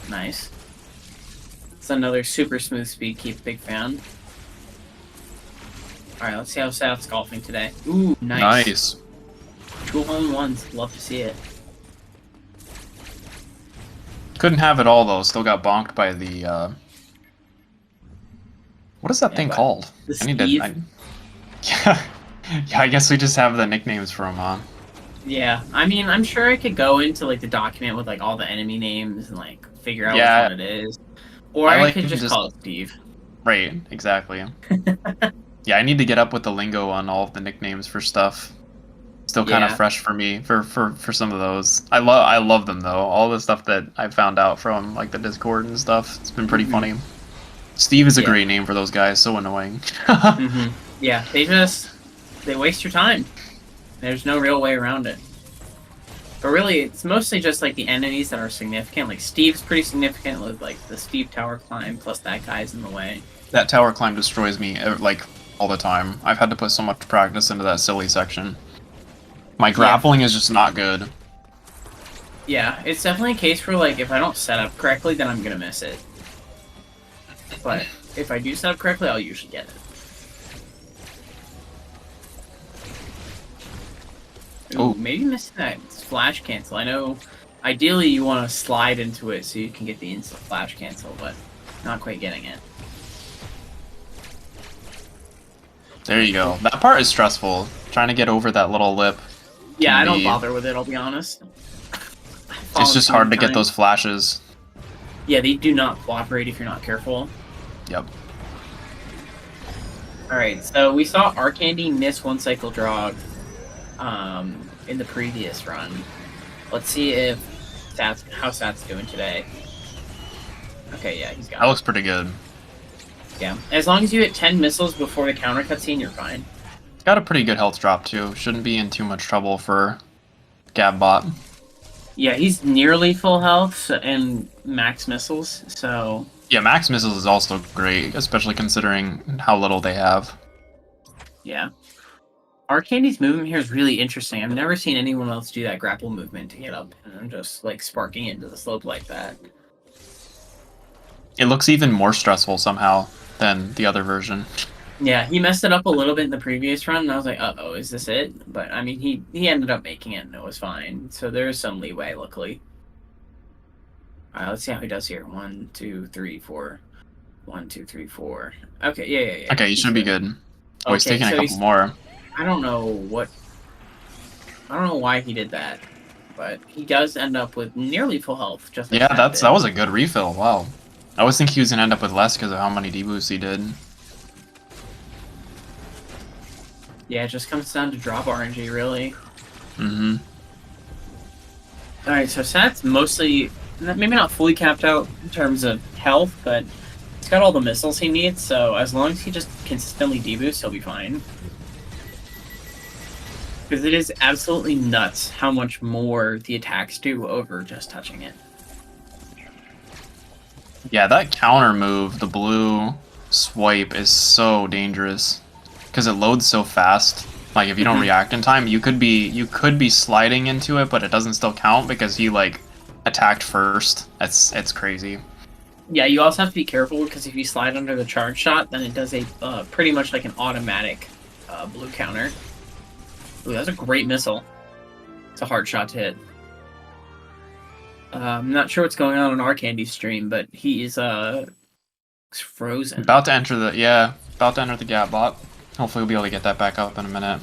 Nice. It's another super smooth speed keep, big fan. Alright, let's see how South's golfing today. Ooh, nice. Nice. 2 hole-in-ones, love to see it. Couldn't have it all though, still got bonked by the what is that thing called? The I need Steve? Yeah. Yeah, I guess we just have the nicknames for him, huh? Yeah, I mean, I'm sure I could go into like the document with like all the enemy names and like figure out Yeah. which one it is. Or I could just call it Steve. Right, exactly. Yeah, I need to get up with the lingo on all of the nicknames for stuff. Still kind of fresh for me for some of those. I love them though. All the stuff that I found out from like the Discord and stuff. It's been pretty funny. Steve is a great name for those guys. So annoying. Yeah, they waste your time. There's no real way around it. But really, it's mostly just like the enemies that are significant. Like Steve's pretty significant with like the Steve tower climb, plus that guy's in the way. That tower climb destroys me like all the time. I've had to put so much practice into that silly section. My grappling is just not good. Yeah, it's definitely a case where like if I don't set up correctly, then I'm gonna miss it. But if I do set up correctly, I'll usually get it. Ooh, maybe missing that flash cancel. I know ideally you want to slide into it so you can get the instant flash cancel, but not quite getting it. There you go. That part is stressful. Trying to get over that little lip. Yeah, I don't bother with it, I'll be honest. It's just hard to get those flashes. Yeah, they do not cooperate if you're not careful. Yep. Alright, so we saw Arkandy miss one cycle drog in the previous run. Let's see if how Sat's doing today. Okay, yeah, he's got That looks pretty good. Yeah, as long as you hit 10 missiles before the counter cutscene, you're fine. Got a pretty good health drop too. Shouldn't be in too much trouble for Gabbot. Yeah, he's nearly full health and max missiles, so... Yeah, max missiles is also great, especially considering how little they have. Yeah. Arkandy's movement here is really interesting. I've never seen anyone else do that grapple movement to get up and just, like, sparking into the slope like that. It looks even more stressful somehow than the other version. Yeah, he messed it up a little bit in the previous run, and I was like, uh-oh, is this it? But, I mean, he ended up making it, and it was fine. So there's some leeway, luckily. Alright, let's see how he does here. 1, 2, 3, 4. 1, 2, 3, 4. Okay, yeah. Okay, you should be good. Oh, he's taking a couple more. I don't know why he did that, but he does end up with nearly full health. Just like that was a good refill. Wow. I always think he was gonna end up with less because of how many deboosts he did. Yeah, it just comes down to drop RNG, really. Mm-hmm. Alright, so Sat's mostly, maybe not fully capped out in terms of health, but he's got all the missiles he needs, so as long as he just consistently deboosts, he'll be fine. Because it is absolutely nuts how much more the attacks do over just touching it. Yeah, that counter move, the blue swipe, is so dangerous because it loads so fast. Like if you don't react in time, you could be sliding into it, but it doesn't still count because he like attacked first. It's crazy. Yeah, you also have to be careful because if you slide under the charge shot, then it does a pretty much like an automatic blue counter. Ooh, that's a great missile. It's a hard shot to hit. I'm not sure what's going on Arkandy's stream, but he is frozen. About to enter the gap bot. Hopefully we'll be able to get that back up in a minute.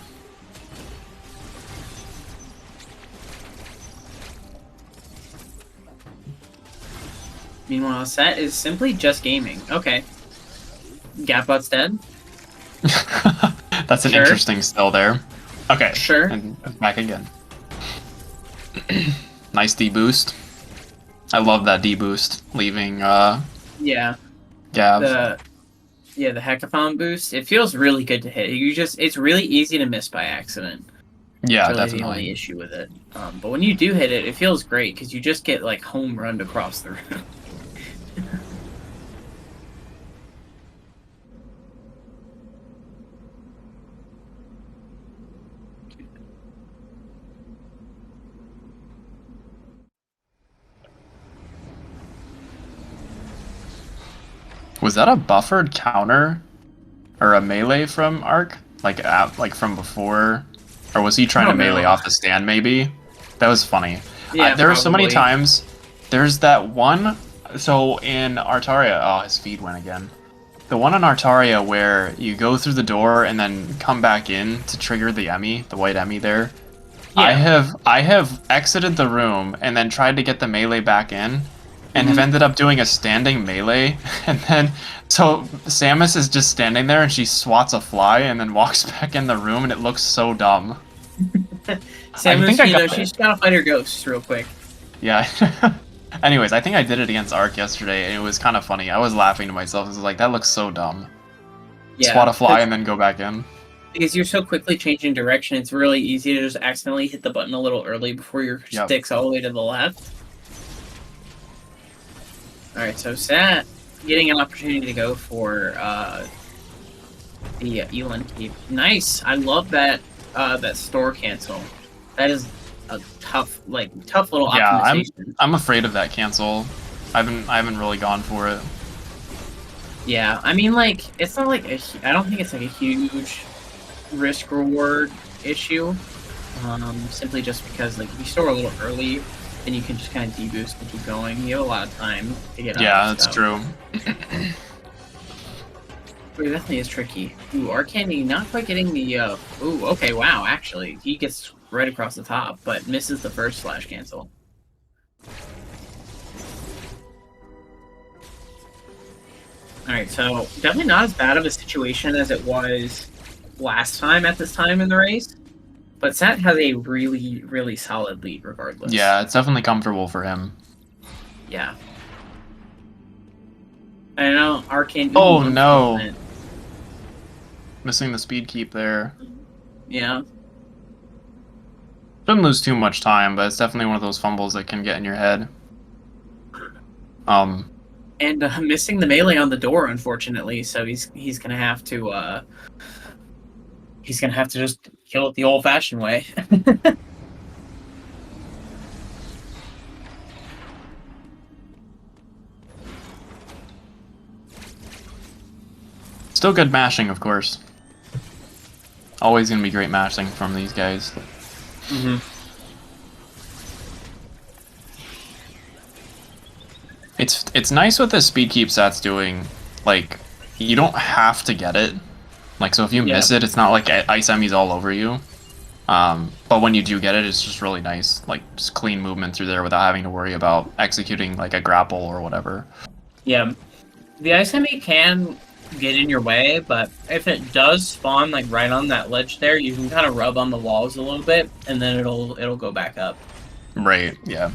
Meanwhile, Set is simply just gaming. Okay. Gapbot's dead. That's an interesting still there. Okay. Sure. And back again. Nice D boost. I love that D boost leaving Yeah. Gav. The hackathon boost. It feels really good to hit. It's really easy to miss by accident. Yeah, That's really definitely. the only issue with it. But when you do hit it, it feels great because you just get like home run across the room. Was that a buffered counter or a melee from Ark? Like from before? Or was he trying to melee off the stand maybe? That was funny. Yeah, there were so many times. There's that one. So in Artaria, oh, his feed went again. The one in Artaria where you go through the door and then come back in to trigger the Emmy, the white Emmy there. Yeah. I have exited the room and then tried to get the melee back in, and have ended up doing a standing melee, and then so Samus is just standing there and she swats a fly and then walks back in the room, and it looks so dumb. Samus, she's gotta fight her ghosts real quick. Yeah. Anyways, I think I did it against Ark yesterday, and it was kind of funny. I was laughing to myself. I was like, that looks so dumb. Yeah, swat a fly and then go back in. Because you're so quickly changing direction, it's really easy to just accidentally hit the button a little early before your stick's all the way to the left. Alright, so Sat getting an opportunity to go for the Elon Keep. Nice! I love that that store cancel. That is a tough little optimization. Yeah, I'm afraid of that cancel. I haven't really gone for it. Yeah, I mean, like, it's not like I don't think it's like a huge risk reward issue. Simply just because like if you store a little early, then you can just kind of deboost and keep going. You have a lot of time to get out. Yeah, that's true. But it definitely is tricky. Ooh, Arkandy not quite getting the ooh, okay, wow, actually. He gets right across the top, but misses the first slash cancel. Alright, so definitely not as bad of a situation as it was last time at this time in the race. But Sat has a really, really solid lead regardless. Yeah, it's definitely comfortable for him. Yeah. I know, Arkandy... Oh, no! Missing the speed keep there. Yeah. Shouldn't lose too much time, but it's definitely one of those fumbles that can get in your head. And missing the melee on the door, unfortunately, so he's gonna have to just kill it the old-fashioned way. Still good mashing, of course. Always gonna be great mashing from these guys. Mm-hmm. It's nice what the speed keep Sat's doing. Like, you don't have to get it. Like, so if you miss it, it's not like ice enemies all over you. But when you do get it, it's just really nice. Like, just clean movement through there without having to worry about executing, like, a grapple or whatever. Yeah. The ice enemy can get in your way, but if it does spawn, like, right on that ledge there, you can kind of rub on the walls a little bit, and then it'll go back up. Right, yeah.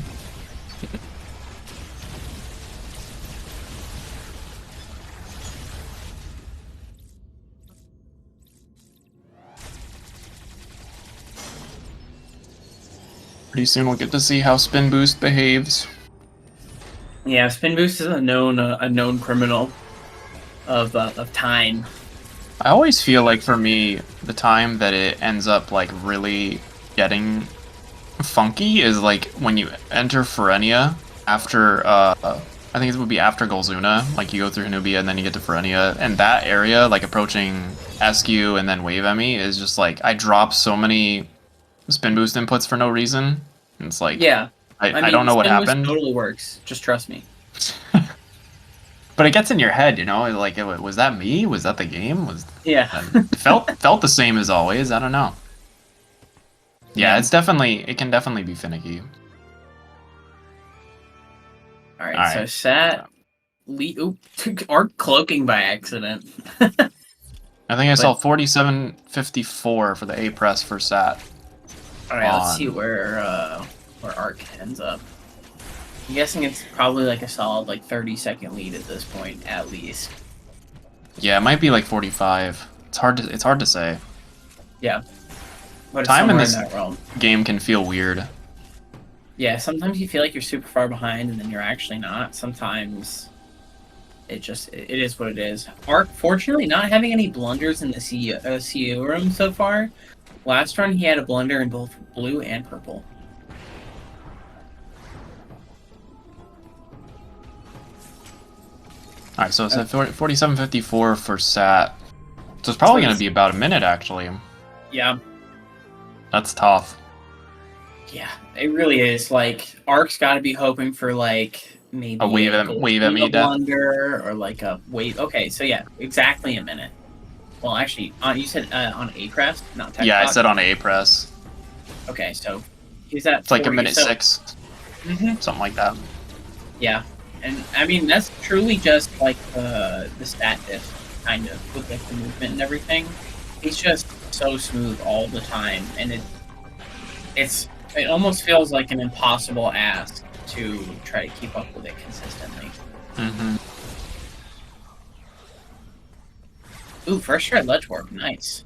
Pretty soon we'll get to see how Spin Boost behaves. Yeah, Spin Boost is a known criminal of time. I always feel like for me, the time that it ends up like really getting funky is like when you enter Ferenia after I think it would be after Golzuna. Like you go through Hanubia and then you get to Ferenia, and that area, like approaching SQ and then Wave Emmy, is just like I drop so many spin boost inputs for no reason. It's like, Yeah. I don't know what spin boost happened. totally works. Just trust me. But it gets in your head, you know. Like, was that me? Was that the game? Yeah. It felt the same as always. I don't know. Yeah, it can definitely be finicky. All right. So Sat, Arc cloaking by accident. I think I saw 47.54 for the A press for Sat. All right. Let's see where Arc ends up. I'm guessing it's probably like a solid 30-second lead at this point, at least. Yeah, it might be like 45. It's hard to say. Yeah. But Time in this that realm. game can feel weird. Yeah, sometimes you feel like you're super far behind and then you're actually not. Sometimes it is what it is. Arc, fortunately, not having any blunders in the CEO room so far. Last run, he had a blunder in both blue and purple. Alright, so it's at 47.54 for Sat. So it's probably going to be about a minute, actually. Yeah. That's tough. Yeah, it really is. Like, Arc's got to be hoping for, maybe a wave at me blunder or a wave. Okay, so yeah, exactly a minute. Well, actually, you said on A press, not tech. Yeah, I said on A press. Okay, so he's at. It's like a minute 6. Mm-hmm. Something like that. Yeah, and I mean that's truly just the stat diff, kind of with the movement and everything. He's just so smooth all the time, and it almost feels like an impossible ask to try to keep up with it consistently. Mm-hmm. Ooh, first try ledge warp, nice.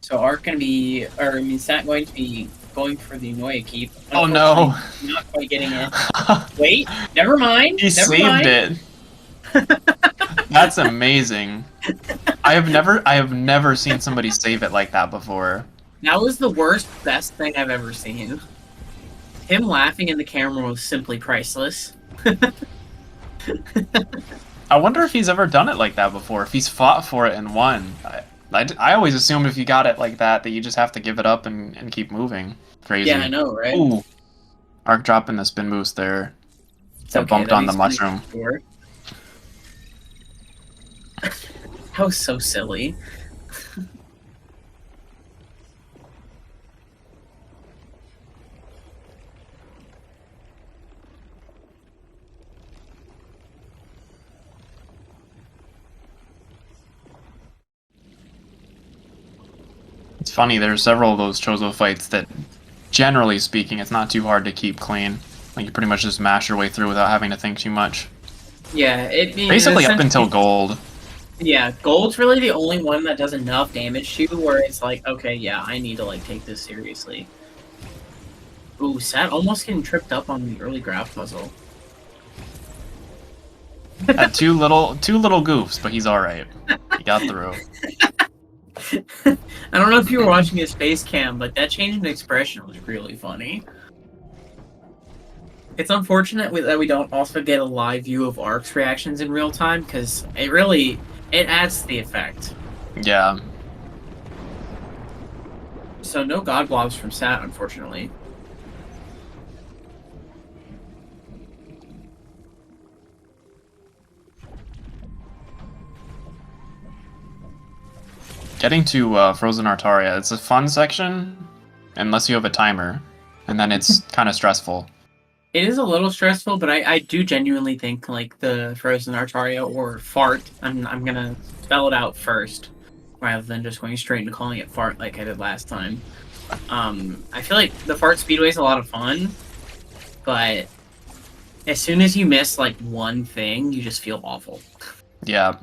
So Arc gonna be, Sat going to be going for the Noya keep. Oh no! Not quite getting it. Wait, never mind. He saved it. That's amazing. I have never seen somebody save it like that before. That was the best thing I've ever seen. Him laughing in the camera was simply priceless. I wonder if he's ever done it like that before. If he's fought for it and won. I always assumed if you got it like that you just have to give it up and keep moving. Crazy. Yeah, I know, right? Ooh. Arc dropping the spin boost there. That bumped on the mushroom. That was so silly. It's funny, there's several of those Chozo fights that, generally speaking, it's not too hard to keep clean. Like, you pretty much just mash your way through without having to think too much. Yeah, basically up until gold. Yeah, gold's really the only one that does enough damage to you where it's like, okay, yeah, I need to take this seriously. Ooh, Sat almost getting tripped up on the early grab puzzle. Had two little goofs, but he's alright. He got through. I don't know if you were watching his face cam, but that change in expression was really funny. It's unfortunate that we don't also get a live view of Arc's reactions in real time, because it adds to the effect. Yeah. So no God Blobs from Sat, unfortunately. Getting to Frozen Artaria, it's a fun section, unless you have a timer, and then it's kind of stressful. It is a little stressful, but I do genuinely think the Frozen Artaria or Fart, I'm gonna spell it out first, rather than just going straight into calling it Fart like I did last time. I feel like the Fart Speedway is a lot of fun, but as soon as you miss one thing, you just feel awful. Yeah.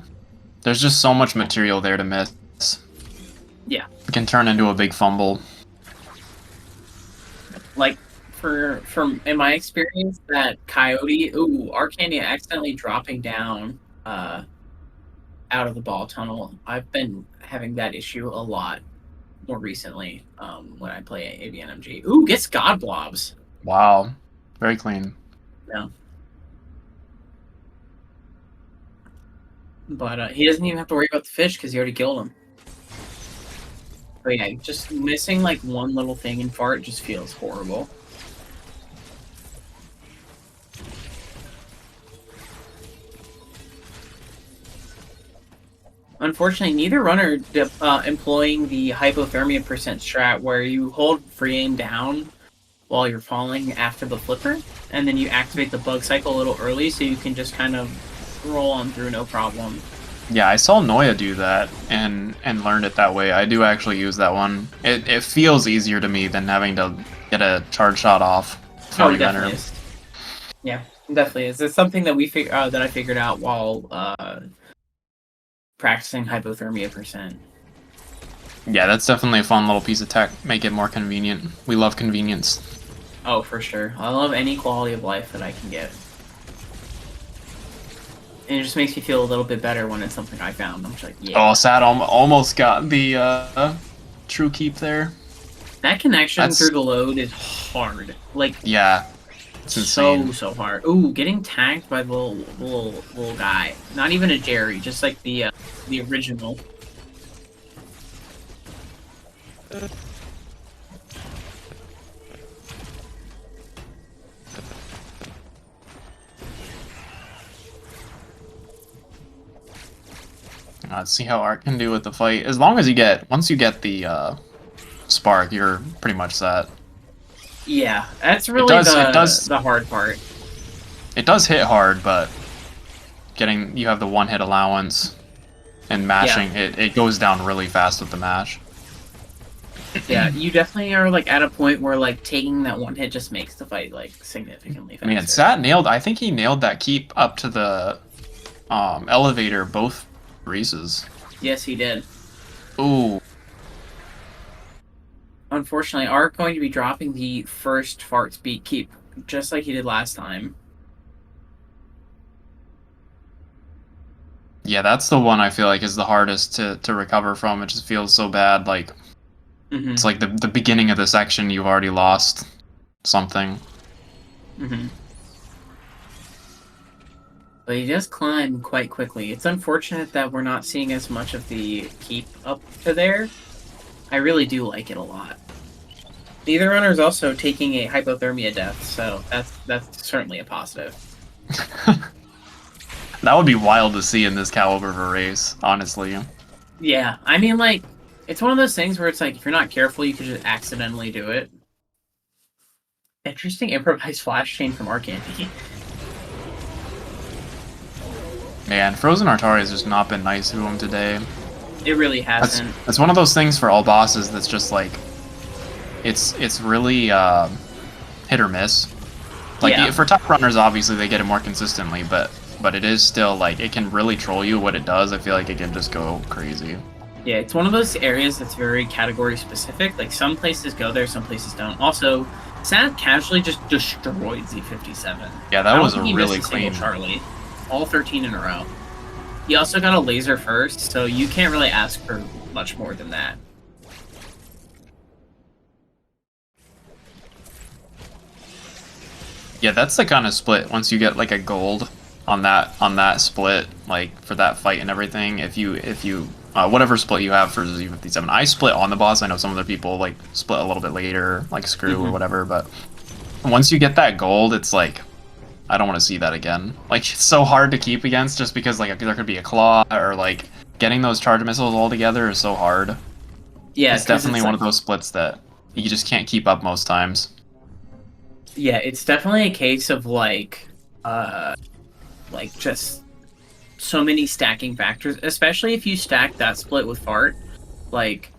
There's just so much material there to miss. Yeah. It can turn into a big fumble. From in my experience, that Coyote, Arkandy accidentally dropping down out of the ball tunnel. I've been having that issue a lot more recently when I play ABNMG. Ooh, gets God Blobs. Wow. Very clean. Yeah. But he doesn't even have to worry about the fish because he already killed him. But yeah, just missing like one little thing in fart just feels horrible. Unfortunately, neither runner employing the hypothermia percent strat where you hold free aim down while you're falling after the flipper, and then you activate the bug cycle a little early so you can just kind of roll on through no problem. Yeah, I saw Noya do that and learned it that way. I do actually use that one. It feels easier to me than having to get a charge shot off. Oh, definitely is. Yeah, definitely is. It's something that that I figured out while practicing hypothermia percent. Yeah, that's definitely a fun little piece of tech. Make it more convenient. We love convenience. Oh, for sure. I love any quality of life that I can get. And it just makes me feel a little bit better when it's something I found. I'm just like, yeah. Oh, Sad almost got the true keep there. That connection through the load is hard. Like, yeah, it's insane. So hard. Ooh, getting tagged by the little guy. Not even a Jerry, just like the original. Let's see how Art can do with the fight. As long as once you get the spark, you're pretty much set. Yeah, that's really the hard part. It does hit hard, but you have the one hit allowance and mashing, it goes down really fast with the mash. Yeah, you definitely are like at a point where like taking that one hit just makes the fight like significantly faster. I mean, Sat I think he nailed that keep up to the elevator both races. Yes, he did. Ooh. Unfortunately, Ark going to be dropping the first fart speed keep, just like he did last time. Yeah, that's the one I feel like is the hardest to recover from. It just feels so bad. Like, it's like the beginning of the section, you've already lost something. But he does climb quite quickly. It's unfortunate that we're not seeing as much of the keep up to there. I really do like it a lot. Neither runner is also taking a hypothermia death, so that's certainly a positive. That would be wild to see in this caliber of a race, honestly. Yeah, I mean, like, it's one of those things where it's like, if you're not careful, you could just accidentally do it. Interesting improvised flash chain from Arkandy. Man, Frozen Artari has just not been nice to him today. It really hasn't. It's one of those things for all bosses that's just like, it's really hit or miss. Like, for top runners, obviously, they get it more consistently, but it is still, like, it can really troll you what it does. I feel like it can just go crazy. Yeah, it's one of those areas that's very category specific. Like, some places go there, some places don't. Also, Sat casually just destroyed Z57. Yeah, that was a really clean Charlie. All 13 in a row. He also got a laser first, so you can't really ask for much more than that. Yeah, that's the kind of split. Once you get like a gold on that split, like for that fight and everything, if you whatever split you have for Z57, I split on the boss. I know some other people like split a little bit later, like screw or whatever. But once you get that gold, it's like, I don't want to see that again. Like, it's so hard to keep against just because like there could be a claw, or like getting those charge missiles all together is so hard. Yeah, it's definitely one of those splits that you just can't keep up most times. Yeah, it's definitely a case of like just so many stacking factors, especially if you stack that split with fart. Like,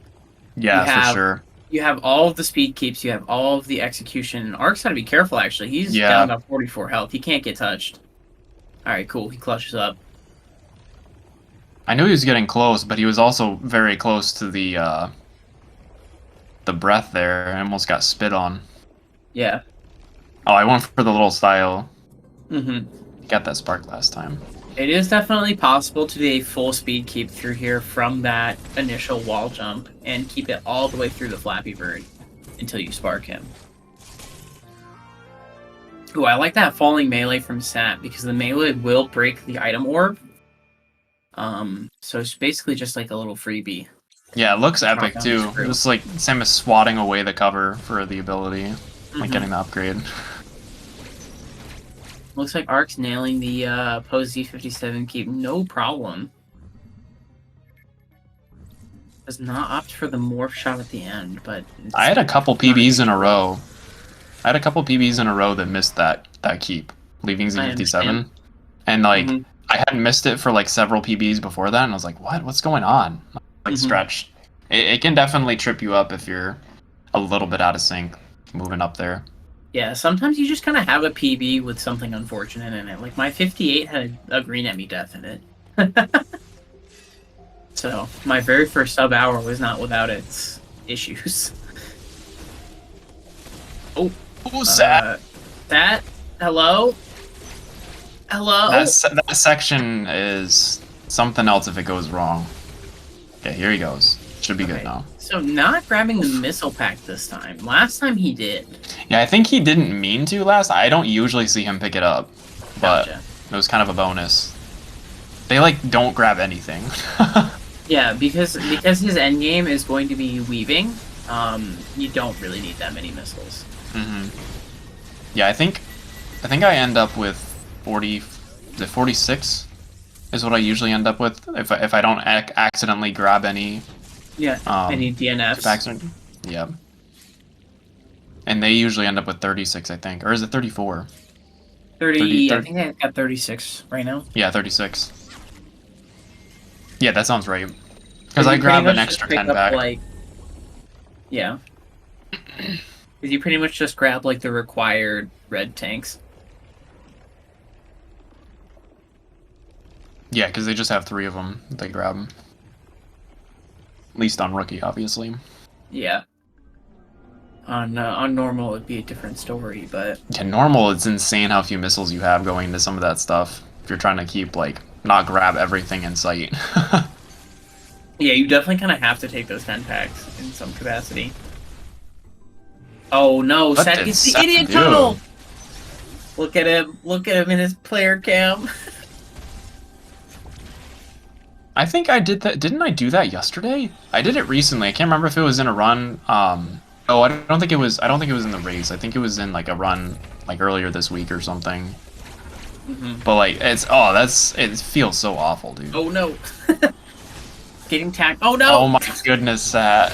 yeah, for sure. You have all of the speed keeps, you have all of the execution. Ark's gotta be careful, actually. He's down about 44 health. He can't get touched. Alright, cool. He clutches up. I knew he was getting close, but he was also very close to the breath there. I almost got spit on. Yeah. Oh, I went for the little style. Mm-hmm. Got that spark last time. It is definitely possible to do a full speed keep through here from that initial wall jump and keep it all the way through the Flappy Bird until you spark him. Ooh, I like that falling melee from Sat because the melee will break the item orb. So it's basically just like a little freebie. Yeah, it looks epic down too. screw. Just like same as swatting away the cover for the ability, like Mhm. getting the upgrade. Looks like Ark's nailing the pose Z57 keep, no problem. Does not opt for the morph shot at the end, but I had a couple not a PBs huge in a deal. row. I had a couple PBs in a row that missed that keep, leaving I understand. Z57, and like Mhm. I had missed it for like several PBs before that, and I was like, what? What's going on? Like stretch. It can definitely trip you up if you're a little bit out of sync moving up there. Yeah, sometimes you just kind of have a PB with something unfortunate in it. Like my 58 had a green enemy death in it. So my very first sub hour was not without its issues. Oh, Who's that? That hello. That section is something else if it goes wrong. Okay, here he goes. Should be good now. So not grabbing the missile pack this time. Last time he did. Yeah, I think he didn't mean to last. I don't usually see him pick it up, but Gotcha. it was kind of a bonus. They like don't grab anything. Yeah, because his end game is going to be weaving. You don't really need that many missiles. Yeah, I think I end up with 40. The 46 is what I usually end up with if I don't accidentally grab any. Yeah, any DNFs. Yeah. And they usually end up with 36, I think, or is it 34? 30. I think I got 36 right now. Yeah, 36. Yeah, that sounds right. Because I grabbed an extra 10 back. Like, yeah. Because you pretty much just grab like the required red tanks. Yeah, because they just have 3 of them. They grab them. At least on rookie, obviously. Yeah. On normal, it'd be a different story, but yeah, normal. It's insane how few missiles you have going into some of that stuff. If you're trying to keep like not grab everything in sight. Yeah, you definitely kind of have to take those 10 packs in some capacity. Oh no, Seth gets the idiot tunnel! Look at him in his player cam. I think I did that. Didn't I do that yesterday? I did it recently. I can't remember if it was in a run. Oh, I don't think it was in the race. I think it was in like a run like earlier this week or something. But like it feels so awful, dude. Oh no. Getting tagged. Oh no! Oh my goodness, that.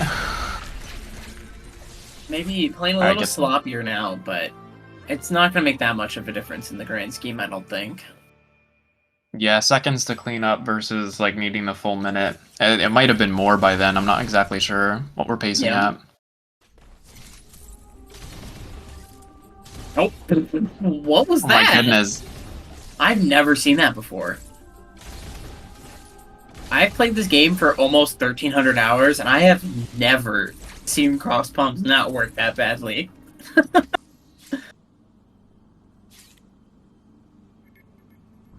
Maybe playing a little sloppier now, but it's not going to make that much of a difference in the grand scheme, I don't think. Yeah, seconds to clean up versus like needing the full minute. It might have been more by then. I'm not exactly sure what we're pacing at. Oh, what was that? Oh my goodness. I've never seen that before. I've played this game for almost 1,300 hours, and I have never seen cross pumps not work that badly.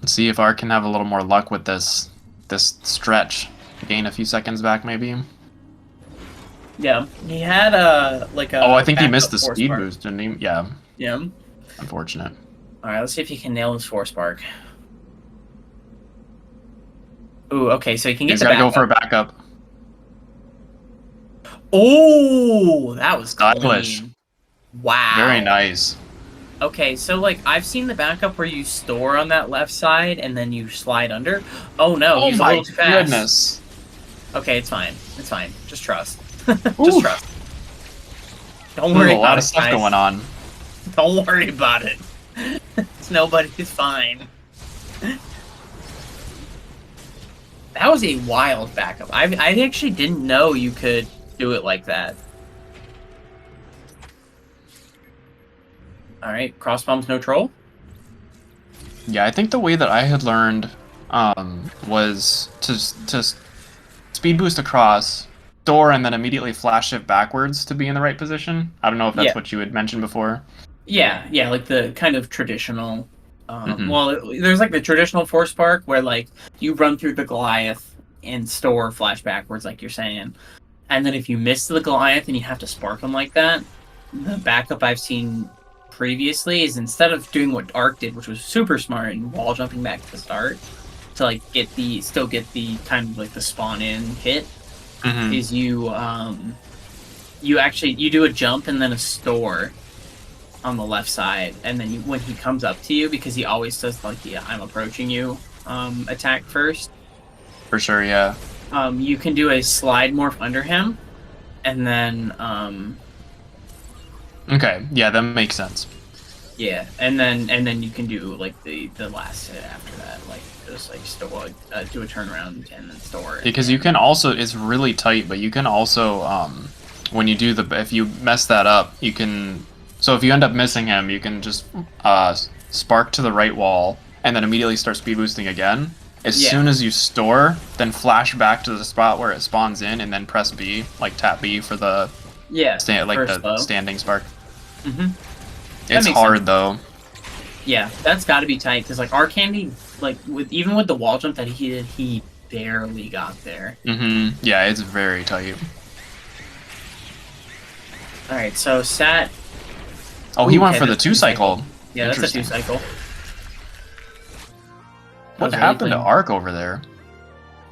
Let's see if Ark can have a little more luck with this stretch. Gain a few seconds back, maybe. Yeah, he had like a. Oh, I think he missed the speed boost, didn't he? Yeah. Yeah. Unfortunate. All right, let's see if he can nail his force spark. Ooh, okay, so he can get He's the gotta backup. go for a backup. Oh, that was stylish. Clean. Wow. Very nice. Okay, so like I've seen the backup where you store on that left side and then you slide under. Oh no, he's a little too fast. Goodness. Okay, it's fine. It's fine. Just trust. Just trust. Don't worry about it. A lot of stuff going on. Don't worry about it. It's nobody's fine. That was a wild backup. I actually didn't know you could do it like that. All right, cross bombs, no troll. Yeah, I think the way that I had learned was to speed boost across, store, and then immediately flash shift backwards to be in the right position. I don't know if that's what you had mentioned before. Yeah, like the kind of traditional. Well, there's like the traditional force spark where like you run through the Goliath and store flash backwards, like you're saying, and then if you miss the Goliath and you have to spark them like that, the backup I've seen previously is instead of doing what Ark did, which was super smart and wall jumping back to the start to like still get the kind of like the spawn in hit, is you you do a jump and then a store on the left side, and then when he comes up to you, because he always does like the I'm approaching you attack first. For sure, yeah. You can do a slide morph under him, and then Okay, yeah, that makes sense. yeah, and then you can do like the last hit after that, like just like store, do a turnaround and then store. Because you can also, it's really tight, but you can also when you do if you mess that up, you can. So if you end up missing him, you can just spark to the right wall and then immediately start speed boosting again. As soon as you store, then flash back to the spot where it spawns in, and then press B, like tap B for the standing spark. It's hard though. Yeah, that's got to be tight because like Arkandy, like even with the wall jump that he did, he barely got there. Yeah, it's very tight. All right, so Sat. Oh, he went for the 2-cycle. Yeah, that's a 2-cycle. What happened to Ark over there?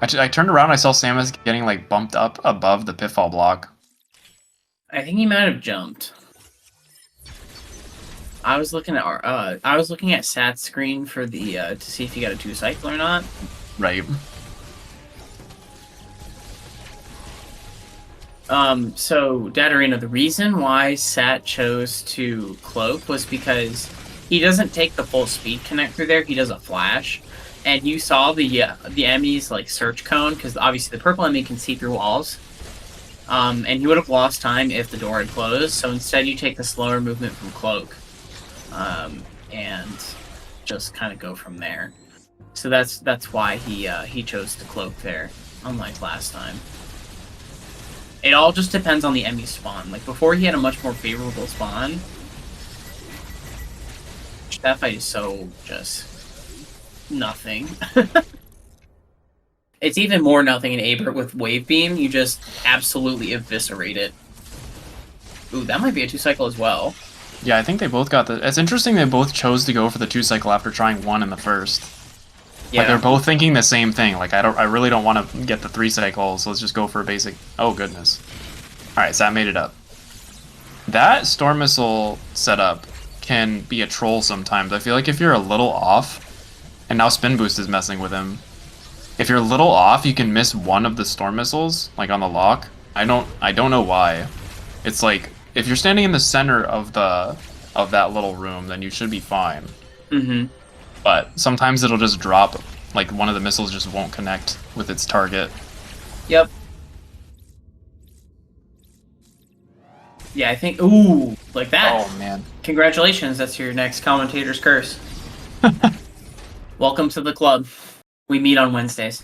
I turned around, I saw Samus getting like bumped up above the pitfall block. I think he might have jumped. I was looking at Sat's screen for the to see if he got a 2-cycle or not. Right. So Dadarina, the reason why Sat chose to cloak was because he doesn't take the full speed connect through there. He does a flash, and you saw the Emmy's like search cone because obviously the purple Emmy can see through walls. And he would have lost time if the door had closed. So instead, you take the slower movement from cloak, and just kind of go from there. So that's why he chose to cloak there, unlike last time. It all just depends on the Emmy spawn. Like, before he had a much more favorable spawn. That fight is so just nothing. It's even more nothing in Abert with Wave Beam. You just absolutely eviscerate it. Ooh, that might be a 2-cycle as well. Yeah, I think they both got the... It's interesting they both chose to go for the 2-cycle after trying 1 in the first. Yeah. Like, they're both thinking the same thing. Like, I really don't want to get the 3-cycle, so let's just go for a basic... Oh, goodness. Alright, so that made it up. That Storm Missile setup can be a troll sometimes. I feel like if you're a little off, and now Spin Boost is messing with him, if you're a little off, you can miss one of the Storm Missiles, like on the lock. I don't know why. It's like, if you're standing in the center of that little room, then you should be fine. But sometimes it'll just drop, like one of the missiles just won't connect with its target. Yep. Yeah, I think... Ooh, like that. Oh, man. Congratulations, that's your next commentator's curse. Welcome to the club. We meet on Wednesdays.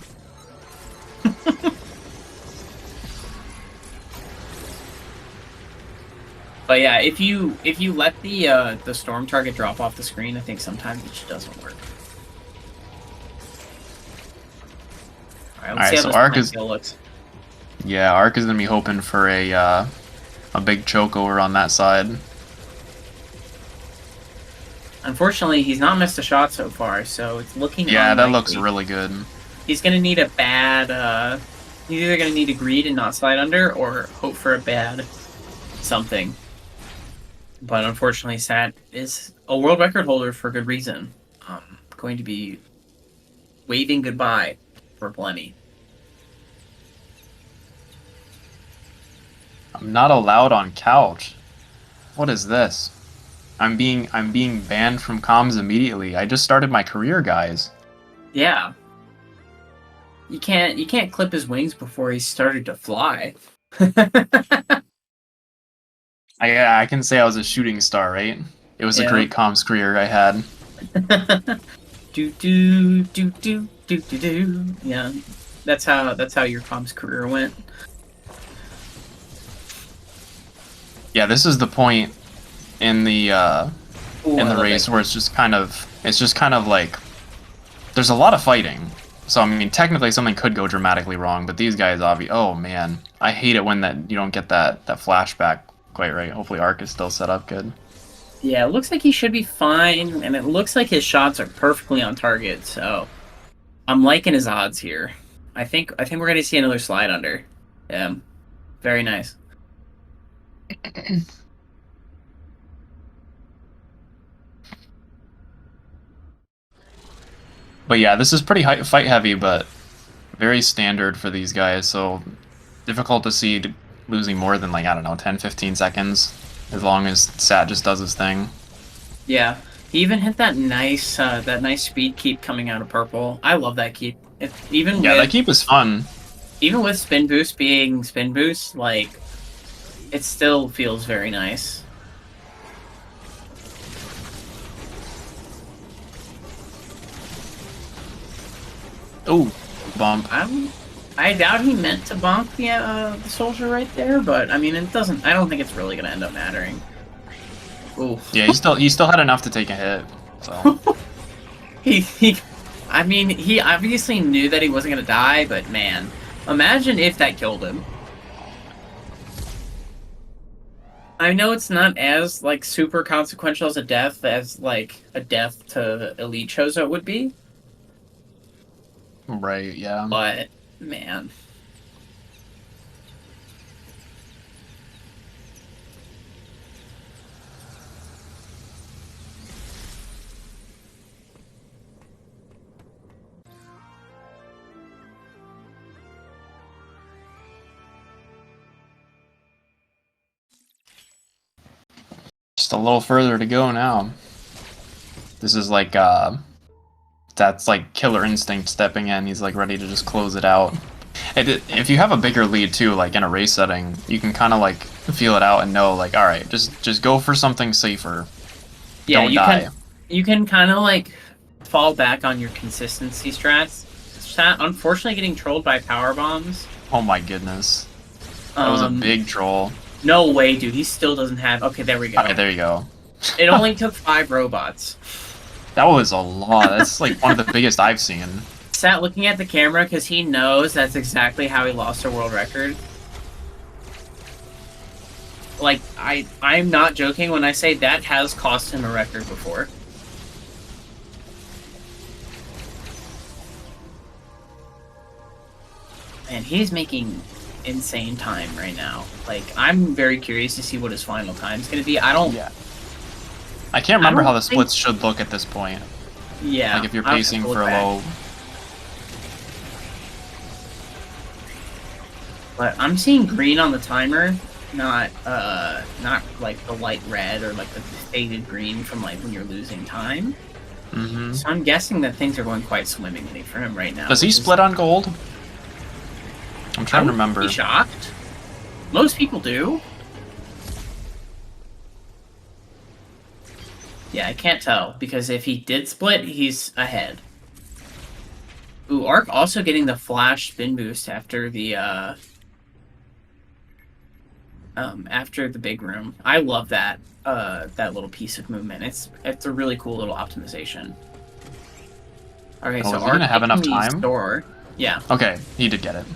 But yeah, if you let the storm target drop off the screen, I think sometimes it just doesn't work. All right, let's see how so this Ark is looks. Yeah, Ark is gonna be hoping for a big choke over on that side. Unfortunately, he's not missed a shot so far, so it's looking. Yeah, that looks really good. He's gonna need a bad. He's either gonna need to greed and not slide under, or hope for a bad something. But unfortunately, Sat is a world record holder for good reason. Going to be waving goodbye for plenty. I'm not allowed on couch. What is this? I'm being banned from comms immediately. I just started my career, guys. Yeah. You can't clip his wings before he started to fly. I can say I was a shooting star, right? It was a great comms career I had. do. Yeah, that's how your comms career went. Yeah, this is the point in the race where it's just kind of like there's a lot of fighting. So I mean, technically something could go dramatically wrong, but these guys oh man, I hate it when you don't get that flashback quite right. Hopefully Ark is still set up good. Yeah, it looks like he should be fine, and it looks like his shots are perfectly on target, so I'm liking his odds here. I think we're gonna see another slide under. Yeah, very nice. But yeah, this is pretty fight heavy, but very standard for these guys, so difficult to see losing more than, like, I don't know, 10-15 seconds, as long as Sat just does his thing. Yeah, he even hit that nice speed keep coming out of purple. I love that keep. That keep is fun. Even with spin boost being spin boost, like, it still feels very nice. Ooh, bump. I doubt he meant to bonk the soldier right there, but I mean, it doesn't. I don't think it's really gonna end up mattering. Ooh. Yeah, he still had enough to take a hit. So I mean, he obviously knew that he wasn't gonna die, but man, imagine if that killed him. I know it's not as, like, super consequential as a death to Elite Chozo would be. Right, yeah. But, man. Just a little further to go now. This is like, that's like Killer Instinct stepping in. He's like ready to just close it out. If you have a bigger lead too, like in a race setting, you can kind of like feel it out and know, like, all right, just go for something safer. Yeah, Don't die. You can kind of like fall back on your consistency strats. Unfortunately, getting trolled by power bombs. Oh my goodness, that was a big troll. No way, dude. He still doesn't have. Okay, there we go. Okay, there you go. It only took 5 robots. That was a lot. That's like one of the biggest I've seen. Sat looking at the camera because he knows that's exactly how he lost a world record. Like, I'm not joking when I say that has cost him a record before. And he's making insane time right now. Like, I'm very curious to see what his final time's gonna be. I can't remember how the splits should look at this point. Yeah. Like if you're pacing for a low. But I'm seeing green on the timer, not like the light red or like the faded green from like when you're losing time. Mm-hmm. So I'm guessing that things are going quite swimmingly for him right now. Does he split on gold? I'm trying to remember. Be shocked. Most people do. Yeah, I can't tell, because if he did split, he's ahead. Ooh, Ark also getting the flash spin boost after the big room. I love that that little piece of movement. It's a really cool little optimization. Okay, so is he gonna have enough time? Yeah. Okay, he did get it.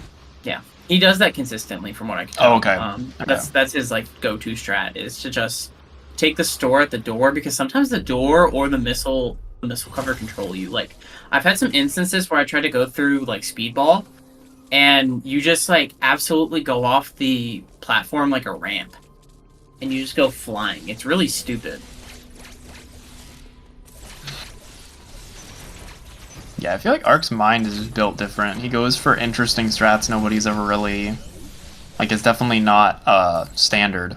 Yeah, he does that consistently, from what I can tell. Oh, okay. That's his like go-to strat, is to just take the store at the door, because sometimes the door or the missile cover control you. Like, I've had some instances where I try to go through like speedball, and you just like absolutely go off the platform like a ramp, and you just go flying. It's really stupid. Yeah, I feel like Ark's mind is just built different. He goes for interesting strats nobody's ever really... Like, it's definitely not standard.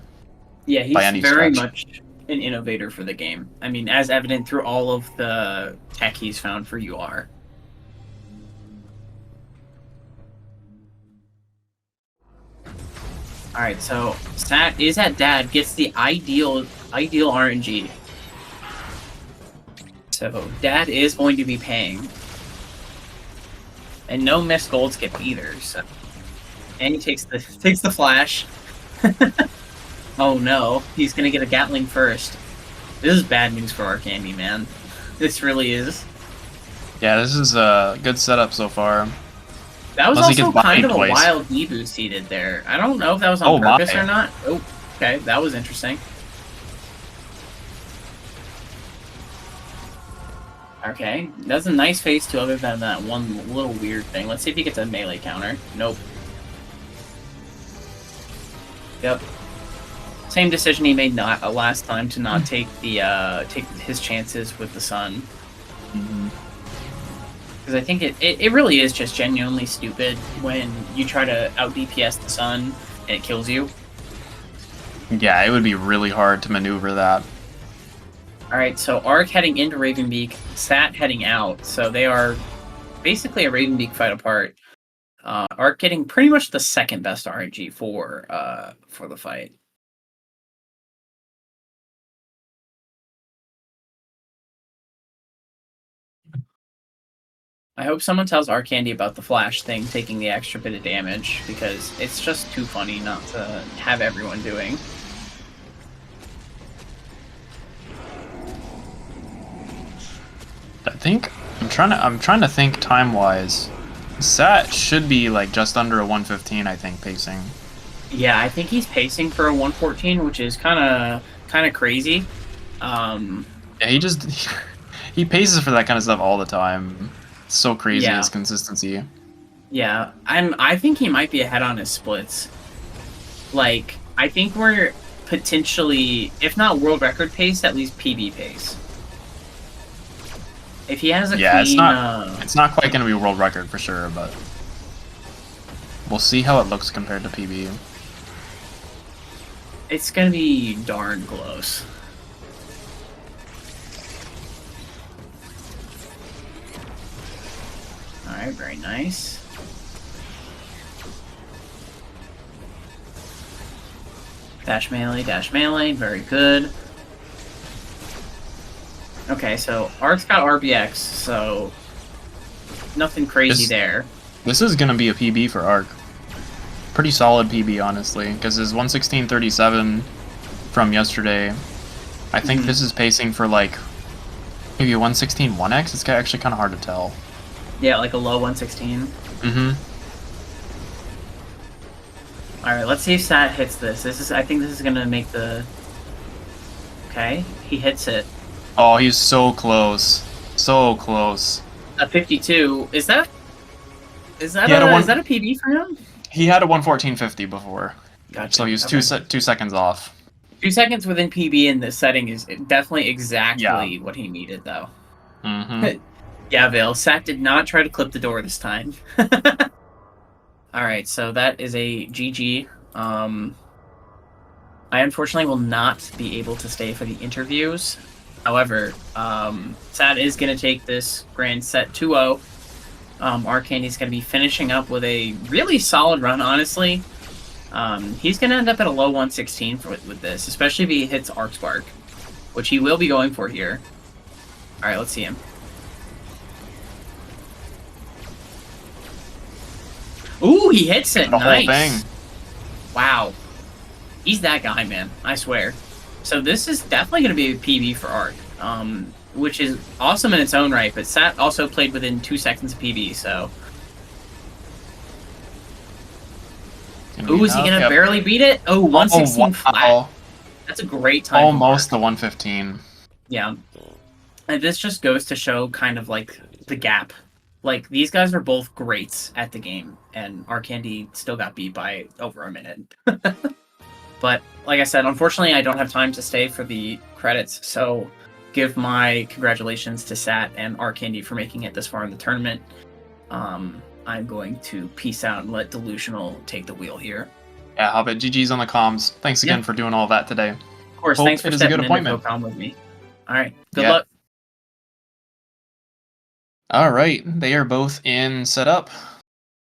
Yeah, he's by any very stretch. much an innovator for the game. I mean, as evident through all of the tech he's found for UR. Alright, so Sat is at Dad, gets the ideal RNG. So Dad is going to be paying. And no missed gold skip either, so. And he takes the flash. Oh no, he's gonna get a Gatling first. This is bad news for Arkandy, man. This really is. Yeah, this is a good setup so far. That was Unless also kind of twice. a wild deboost he did there. I don't know if that was on purpose or not. Oh, okay, that was interesting. Okay, that's a nice phase 2 other than that one little weird thing. Let's see if he gets a melee counter. Nope. Yep. Same decision he made not last time to not take take his chances with the sun. Because I think it really is just genuinely stupid when you try to out DPS the sun and it kills you. Yeah, it would be really hard to maneuver that. Alright, so Ark heading into Ravenbeak, Sat heading out, so they are basically a Ravenbeak fight apart. Ark getting pretty much the second best RNG for the fight. I hope someone tells Arkandy about the flash thing taking the extra bit of damage, because it's just too funny not to have everyone doing. I think I'm trying to think time wise. Sat should be like just under a 115, I think, pacing. Yeah, I think he's pacing for a 114, which is kind of crazy. Yeah, he paces for that kind of stuff all the time. It's so crazy, Yeah. his consistency. Yeah, I think he might be ahead on his splits. Like, I think we're potentially, if not world record pace, at least PB pace. If he has a Yeah, clean, it's not quite going to be a world record for sure, but we'll see how it looks compared to PB. it's gonna be darn close. Alright, very nice. Dash melee, very good. Okay, so Ark's got RBX, so nothing crazy there. This is going to be a PB for Ark. Pretty solid PB, honestly, because his 116.37 from yesterday, I think this is pacing for like maybe a 116 1x. It's actually kind of hard to tell. Yeah, like a low 116. Mm-hmm. Alright, let's see if Sat hits this. I think this is gonna make the... Okay, he hits it. Oh, he's so close. So close. A 52. Is that a PB for him? He had a 114.50 before. Gotcha. So he was okay. 2 seconds off. 2 seconds within PB in this setting is definitely exactly what he needed, though. Mm-hmm. Yeah, Vale. Sat did not try to clip the door this time. Alright, so that is a GG. I unfortunately will not be able to stay for the interviews. However, Sat is going to take this grand set 2-0. Arkandy's going to be finishing up with a really solid run, honestly. He's going to end up at a low 116 with this, especially if he hits Arc Spark, which he will be going for here. Alright, let's see him. Ooh, he hits it. Nice. The whole thing. Wow. He's that guy, man. I swear. So this is definitely going to be a PB for Ark, which is awesome in its own right, but Sat also played within 2 seconds of PB, so... Ooh, is he going to barely beat it? Oh, 116 flat. That's a great time. Almost the 115. Yeah. And this just goes to show kind of like the gap. Like, these guys are both greats at the game, and Arkandy still got beat by over a minute. But, like I said, unfortunately, I don't have time to stay for the credits, so give my congratulations to Sat and Arkandy for making it this far in the tournament. I'm going to peace out and let Delusional take the wheel here. Yeah, Hobbit, GG's on the comms. Thanks again for doing all that today. Of course, thanks for stepping into co-com with me. All right, good luck. All right, they are both in setup,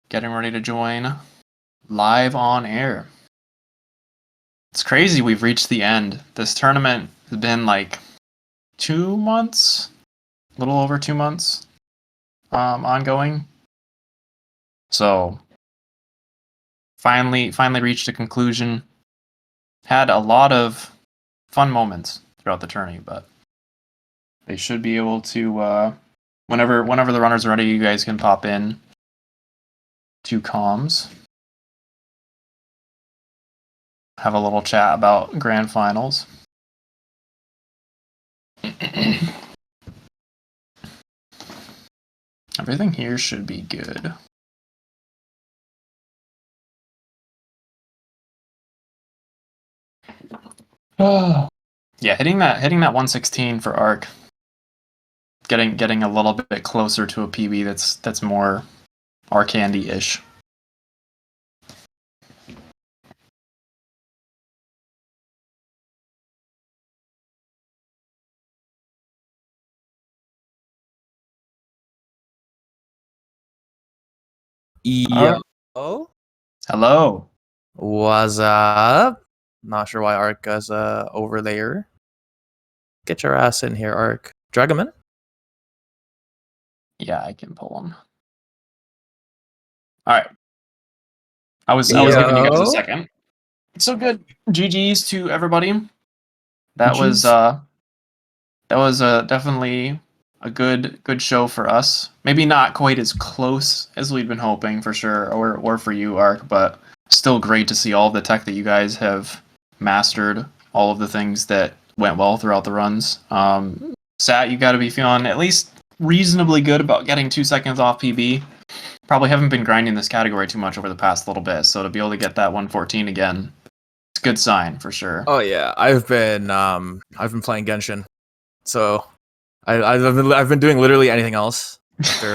getting ready to join live on air. It's crazy we've reached the end. This tournament has been like 2 months, a little over 2 months, ongoing. So finally reached a conclusion. Had a lot of fun moments throughout the tourney, but they should be able to. Whenever the runners are ready, you guys can pop in to comms. Have a little chat about grand finals. Everything here should be good. Yeah, hitting that 116 for Arc. Getting a little bit closer to a PB that's more Arkandy-ish. Yo. Hello. What's up? Not sure why Ark is over there. Get your ass in here, Ark. Drag him in. Yeah, I can pull him. All right. I was giving you guys a second. So good. GGs to everybody. That was definitely a good show for us. Maybe not quite as close as we'd been hoping for sure, or for you, Ark, but still great to see all of the tech that you guys have mastered, all of the things that went well throughout the runs. Sat, you got to be feeling at least reasonably good about getting 2 seconds off PB. Probably haven't been grinding this category too much over the past little bit, so to be able to get that 114 again, it's a good sign for sure. Oh yeah, I've been playing Genshin, so I've been doing literally anything else. After,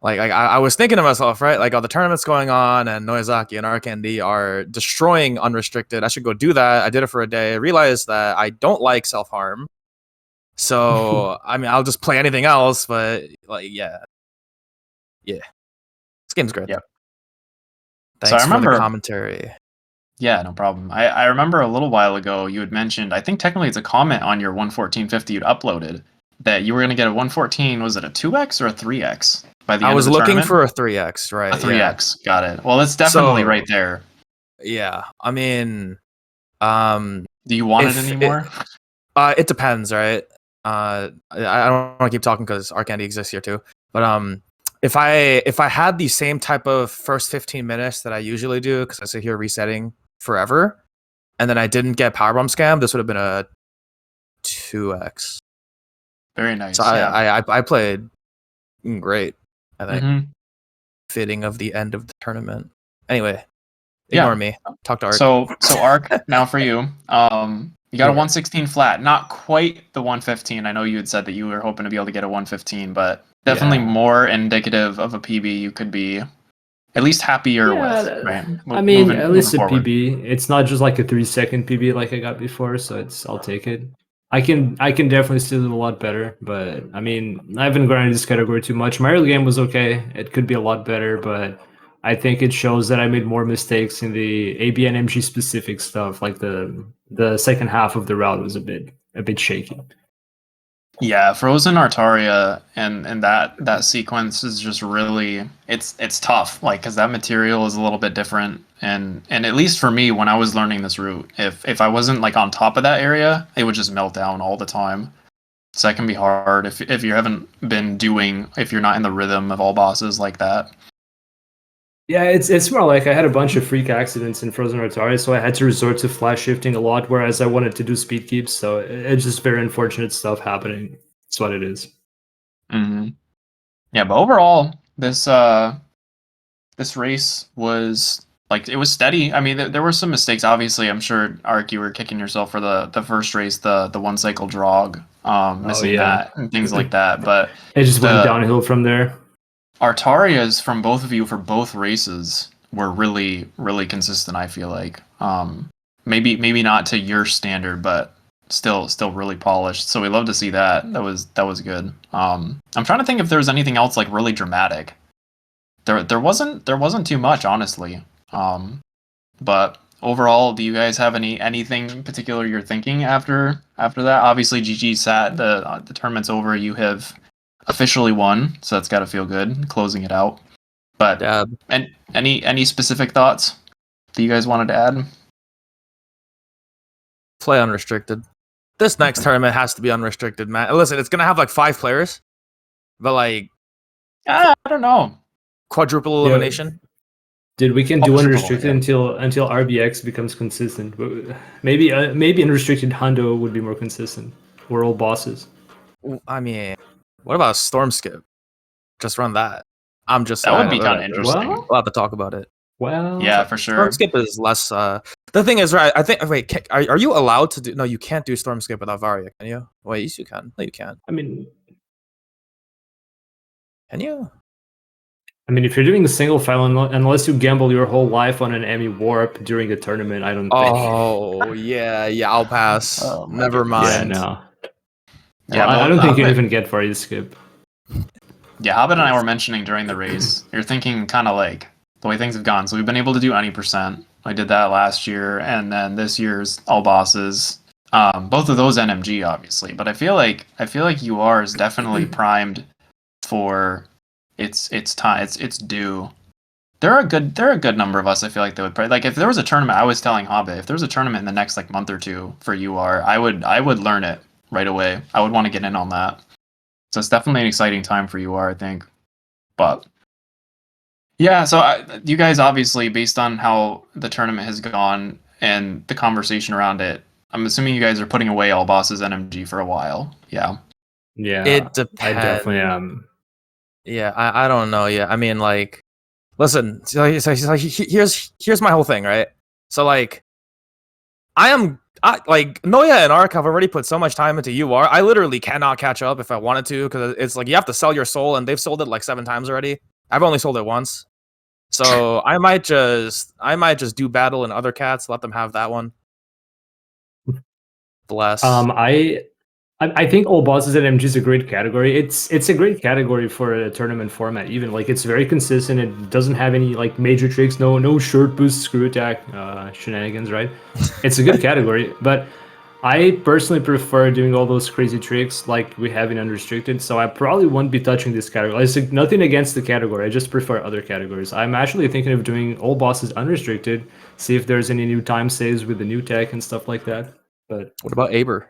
I was thinking to myself, right? Like, the tournament's going on, and Noizaki and Arkandy are destroying unrestricted. I should go do that. I did it for a day. I realized that I don't like self harm, so I mean, I'll just play anything else. But yeah, this game's great. Yep. Thanks So I remember for the commentary. Yeah, no problem. I remember a little while ago you had mentioned, I think technically it's a comment on your 114.50 you'd uploaded, that you were going to get a 114, was it a 2x or a 3x by the end I was of the looking tournament? for a 3x, right? A 3x, got it. Well, it's definitely right there. Yeah, I mean, do you want it anymore? It depends, right? I don't want to keep talking because Arkandy exists here too. But if I had the same type of first 15 minutes that I usually do, because I sit here resetting forever, and then I didn't get powerbomb scam, this would have been a 2x. Very nice. So I played great. I think fitting of the end of the tournament. Anyway, ignore me. Talk to Ark. So Ark, now for you. You got a 116 flat, not quite the 115. I know you had said that you were hoping to be able to get a 115, but definitely more indicative of a PB you could be at least happier with. Right? At least a PB. It's not just like a 3-second PB like I got before, so I'll take it. I can definitely still do a lot better, but I mean, I haven't grinded this category too much. My early game was okay. It could be a lot better, but I think it shows that I made more mistakes in the AB and MG specific stuff. Like the second half of the route was a bit shaky. Yeah, Frozen Artaria and that sequence is just really it's tough, like, because that material is a little bit different, and at least for me when I was learning this route, if I wasn't like on top of that area, it would just melt down all the time. So that can be hard if you haven't been if you're not in the rhythm of all bosses like that. Yeah, it's more like I had a bunch of freak accidents in Frozen Artaria, so I had to resort to flash shifting a lot, whereas I wanted to do speed keeps, so it's just very unfortunate stuff happening. It's what it is. Mm-hmm. Yeah, but overall, this race was like, it was steady. I mean, there were some mistakes. Obviously, I'm sure, Ark, you were kicking yourself for the first race, the one cycle drog, missing that and things like that. But it just went downhill from there. Artarias from both of you for both races were really, really consistent, I feel like. Maybe not to your standard, but still really polished. So we love to see that. That was good. I'm trying to think if there was anything else like really dramatic. There wasn't too much, honestly. But overall, do you guys have anything particular you're thinking after that? Obviously, GG sat, the tournament's over. You have officially won, so that's got to feel good, closing it out. But and any specific thoughts that you guys wanted to add? Play unrestricted. This next tournament has to be unrestricted, man. Listen, it's gonna have like 5 players, but like, I don't know, quadruple elimination. Dude, we can do unrestricted until RBX becomes consistent. Maybe unrestricted Hundo would be more consistent. We're all bosses. I mean, what about Storm Skip? Just run that. I'm just that would be kind of interesting. We'll have to talk about it. Well, yeah, for sure. Storm Skip is less The thing is, right? I think. Wait, are you allowed to do? No, you can't do Stormscape without Varia, can you? Wait, yes, you can. No, you can't. I mean, Can you? if you're doing a single file, unless you gamble your whole life on an Emmy warp during a tournament, I don't think. Oh yeah, I'll pass. Oh, my Never goodness. Yeah, mind. no. Yeah, I don't think you Hobbit- even get Varia skip. Yeah, Hobbit and I were mentioning during the race. You're thinking kind of like the way things have gone. So we've been able to do any percent. I did that last year, and then this year's all bosses. Both of those NMG obviously, but I feel like UR is definitely primed for its time. It's due. There are a good number of us. I feel like they would probably, like, if there was a tournament. I was telling Hobbit, if there was a tournament in the next like month or two for UR, I would learn it right away. I would want to get in on that. So it's definitely an exciting time for UR, I think. But yeah, so you guys obviously, based on how the tournament has gone and the conversation around it, I'm assuming you guys are putting away all bosses NMG for a while. Yeah. Yeah, It depends. I definitely am. Yeah, I don't know. Yeah, I mean, like, listen. So here's my whole thing, right? So like, like Noya and Ark have already put so much time into UR. I literally cannot catch up if I wanted to, because it's like you have to sell your soul, and they've sold it like 7 times already. I've only sold it once, so I might just do battle and other cats, let them have that one. Bless. I think all bosses at MG is a great category. It's a great category for a tournament format. Even like it's very consistent. It doesn't have any like major tricks. No short boost, screw attack shenanigans. Right? It's a good category, but I personally prefer doing all those crazy tricks like we have in Unrestricted. So I probably won't be touching this category. It's like nothing against the category. I just prefer other categories. I'm actually thinking of doing all bosses Unrestricted. See if there's any new time saves with the new tech and stuff like that. But What about Aber?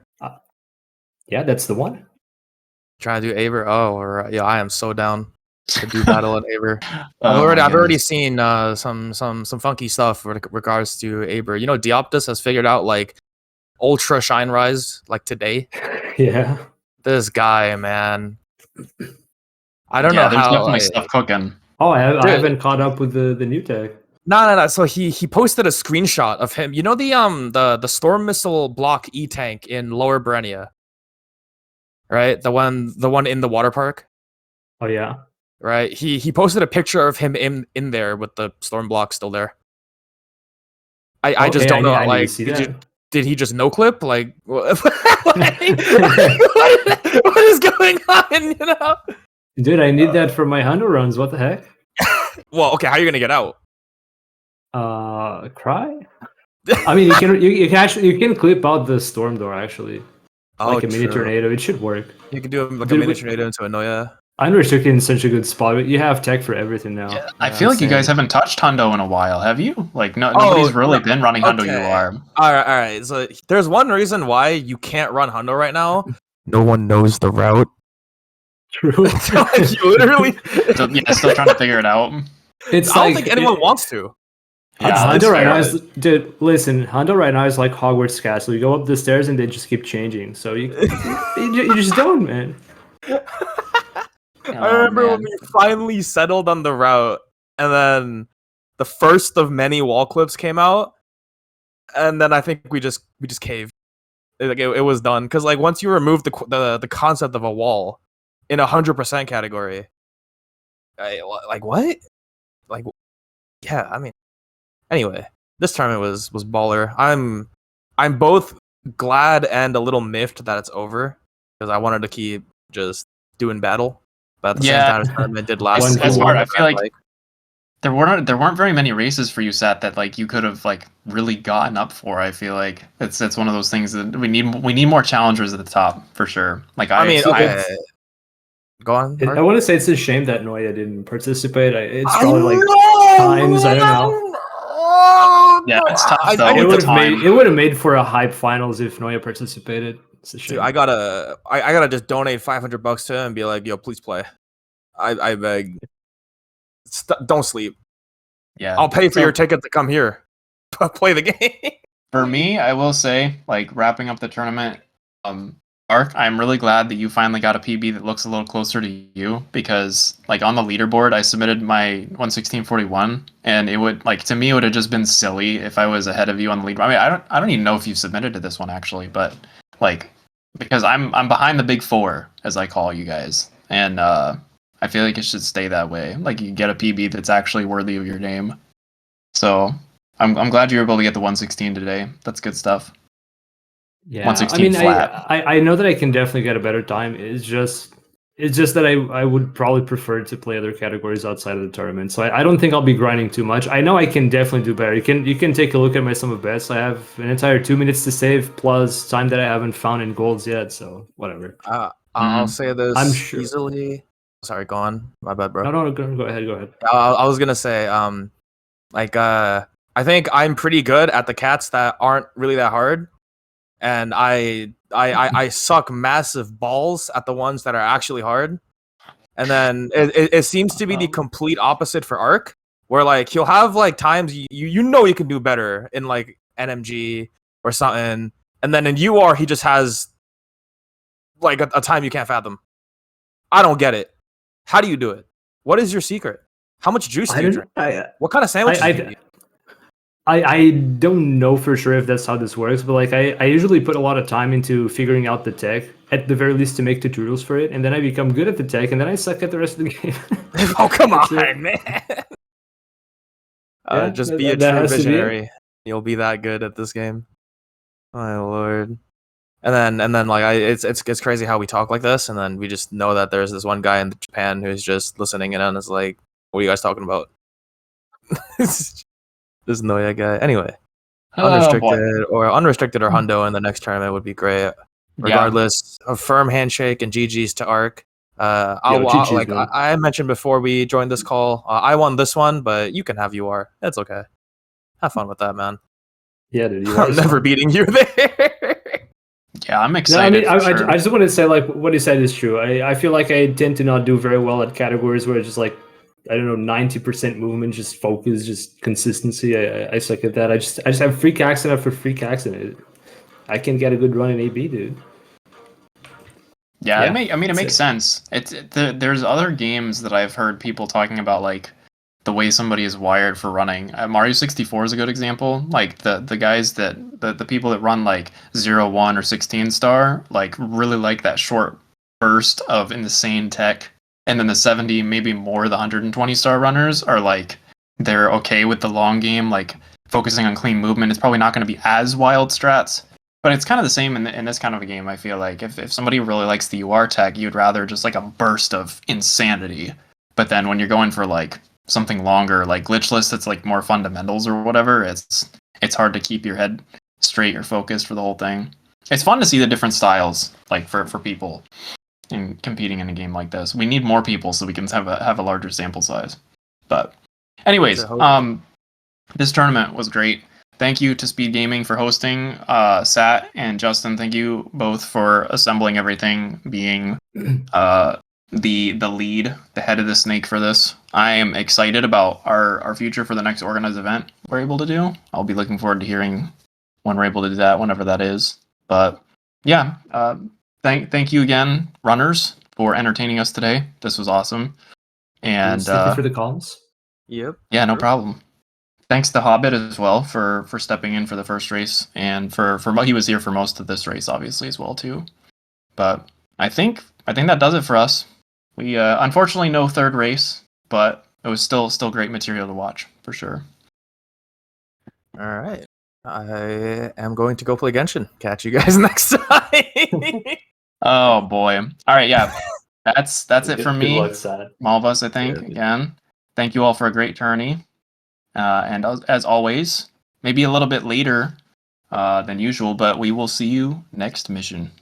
yeah, that's the one. Trying to do Aber? Oh, yeah, I am so down to do battle and Aber. Oh, I've already seen some funky stuff with regards to Aber. You know, Dioptus has figured out like Ultra Shine Rise like today. Yeah. This guy, man. I don't know There's how. definitely stuff cooking. Oh, I haven't caught up with the new tech. No. So he posted a screenshot of him. You know the storm missile block E tank in Lower Berenia, right? The one in the water park. Oh yeah. Right. He posted a picture of him in there with the storm block still there. I just don't know. Like, did he just no clip? Like, what is going on? You know, dude, I need that for my Hundo runs. What the heck? Well, okay, how are you gonna get out? Cry. I mean, you can clip out the storm door actually, like a mini tornado. It should work. You can do like a mini tornado into a Noya. Unrestricted is such a good spot, but you have tech for everything now. Yeah, I feel like you guys haven't touched Hundo in a while, have you? Like, nobody's really been running Hundo UR. All right. So there's one reason why you can't run Hundo right now. No one knows the route. True. You literally. Still trying to figure it out. I don't think anyone wants to. Yeah, Hundo right now is, dude. Listen, Hundo right now is like Hogwarts Castle. You go up the stairs and they just keep changing. So you just don't, man. I remember when we finally settled on the route, and then the first of many wall clips came out, and then I think we just caved. It was done, because like once you remove the concept of a wall in 100% category, like what? Like, yeah, I mean, anyway, this tournament was baller. I'm both glad and a little miffed that it's over, because I wanted to keep just doing battle. But at the same time, the tournament did last. That's hard. I feel like there weren't very many races for you, Sat, that like you could have like really gotten up for. I feel like it's one of those things that we need more challengers at the top for sure. Like I mean, go on. I want to say it's a shame that Noya didn't participate. It's probably times, I don't know. Yeah, it's tough. It would have made for a hype finals if Noya participated. It's a shame. Dude, I gotta just donate $500 to him and be like, yo, please play. I beg. Don't sleep. Yeah, I'll pay for your ticket to come here. Play the game. For me, I will say, like, wrapping up the tournament, Ark, I'm really glad that you finally got a PB that looks a little closer to you, because like on the leaderboard I submitted my 116.41 and it would, like, to me it would have just been silly if I was ahead of you on the leaderboard. I mean, I don't even know if you submitted to this one actually, but like, because I'm behind the big four, as I call you guys, and I feel like it should stay that way. Like, you get a PB that's actually worthy of your name. So I'm glad you were able to get the 116 today. That's good stuff. Yeah, 116 flat. I know that I can definitely get a better time. It's just that I would probably prefer to play other categories outside of the tournament. So I don't think I'll be grinding too much. I know I can definitely do better. You can take a look at my sum of bets. I have an entire 2 minutes to save plus time that I haven't found in golds yet. So whatever. I'll say this I'm sure. easily. Sorry, go on. My bad, bro. No, go ahead. Go ahead. I was gonna say, I think I'm pretty good at the cats that aren't really that hard, and I suck massive balls at the ones that are actually hard. And then it seems to be the complete opposite for Ark, where like he'll have like times you know you can do better in like NMG or something, and then in UR he just has like a time you can't fathom. I don't get it. How do you do it? What is your secret? How much juice do you drink? What kind of sandwiches do you eat? I don't know for sure if that's how this works, but like I usually put a lot of time into figuring out the tech, at the very least to make tutorials for it, and then I become good at the tech, and then I suck at the rest of the game. Oh, come on, man. Just be a true visionary. You'll be that good at this game. My lord. And then like it's crazy how we talk like this, and then we just know that there's this one guy in Japan who's just listening in and is like, "What are you guys talking about?" This Noya guy. Anyway, unrestricted or hundo in the next tournament would be great. Regardless, a firm handshake and GG's to Ark. I mentioned before we joined this call, I won this one, but you can have UR. It's okay. Have fun with that, man. Yeah, dude. I'm never beating you there. Yeah, I'm excited. No, I just want to say, like, what he said is true. I feel like I tend to not do very well at categories where it's just like, I don't know, 90% movement, just focus, just consistency. I suck at that. I just have freak accent after freak accent. I can get a good run in AB, dude. Yeah, it makes sense. There's other games that I've heard people talking about, like the way somebody is wired for running. Mario 64 is a good example. Like the guys the people that run like 0-1 or 16 star, like really like that short burst of insane tech. And then the 70, maybe more, the 120 star runners are like, they're okay with the long game, like focusing on clean movement. It's probably not going to be as wild strats, but it's kind of the same in this kind of a game. I feel like if somebody really likes the UR tech, you'd rather just like a burst of insanity. But then when you're going for like something longer, like glitchless, that's like more fundamentals or whatever, it's hard to keep your head straight or focused for the whole thing. It's fun to see the different styles, like for people. In competing in a game like this, we need more people so we can have a larger sample size. But anyways, this tournament was great. Thank you to Speedgaming for hosting. Sat and Justin, thank you both for assembling everything, being the lead, the head of the snake for this. I am excited about our future for the next organized event we're able to do. I'll be looking forward to hearing when we're able to do that, whenever that is. But yeah, Thank you again, runners, for entertaining us today. This was awesome. And thank you for the calls. Yep. Yeah, no problem. Thanks to Hobbit as well for stepping in for the first race, and for he was here for most of this race, obviously, as well too. But I think that does it for us. We unfortunately no third race, but it was still great material to watch for sure. All right. I am going to go play Genshin. Catch you guys next time. Oh boy. All right, yeah. That's it for me. Luck, all of us, I think. Yeah. Again, thank you all for a great tourney. And as always, maybe a little bit later than usual, but we will see you next mission.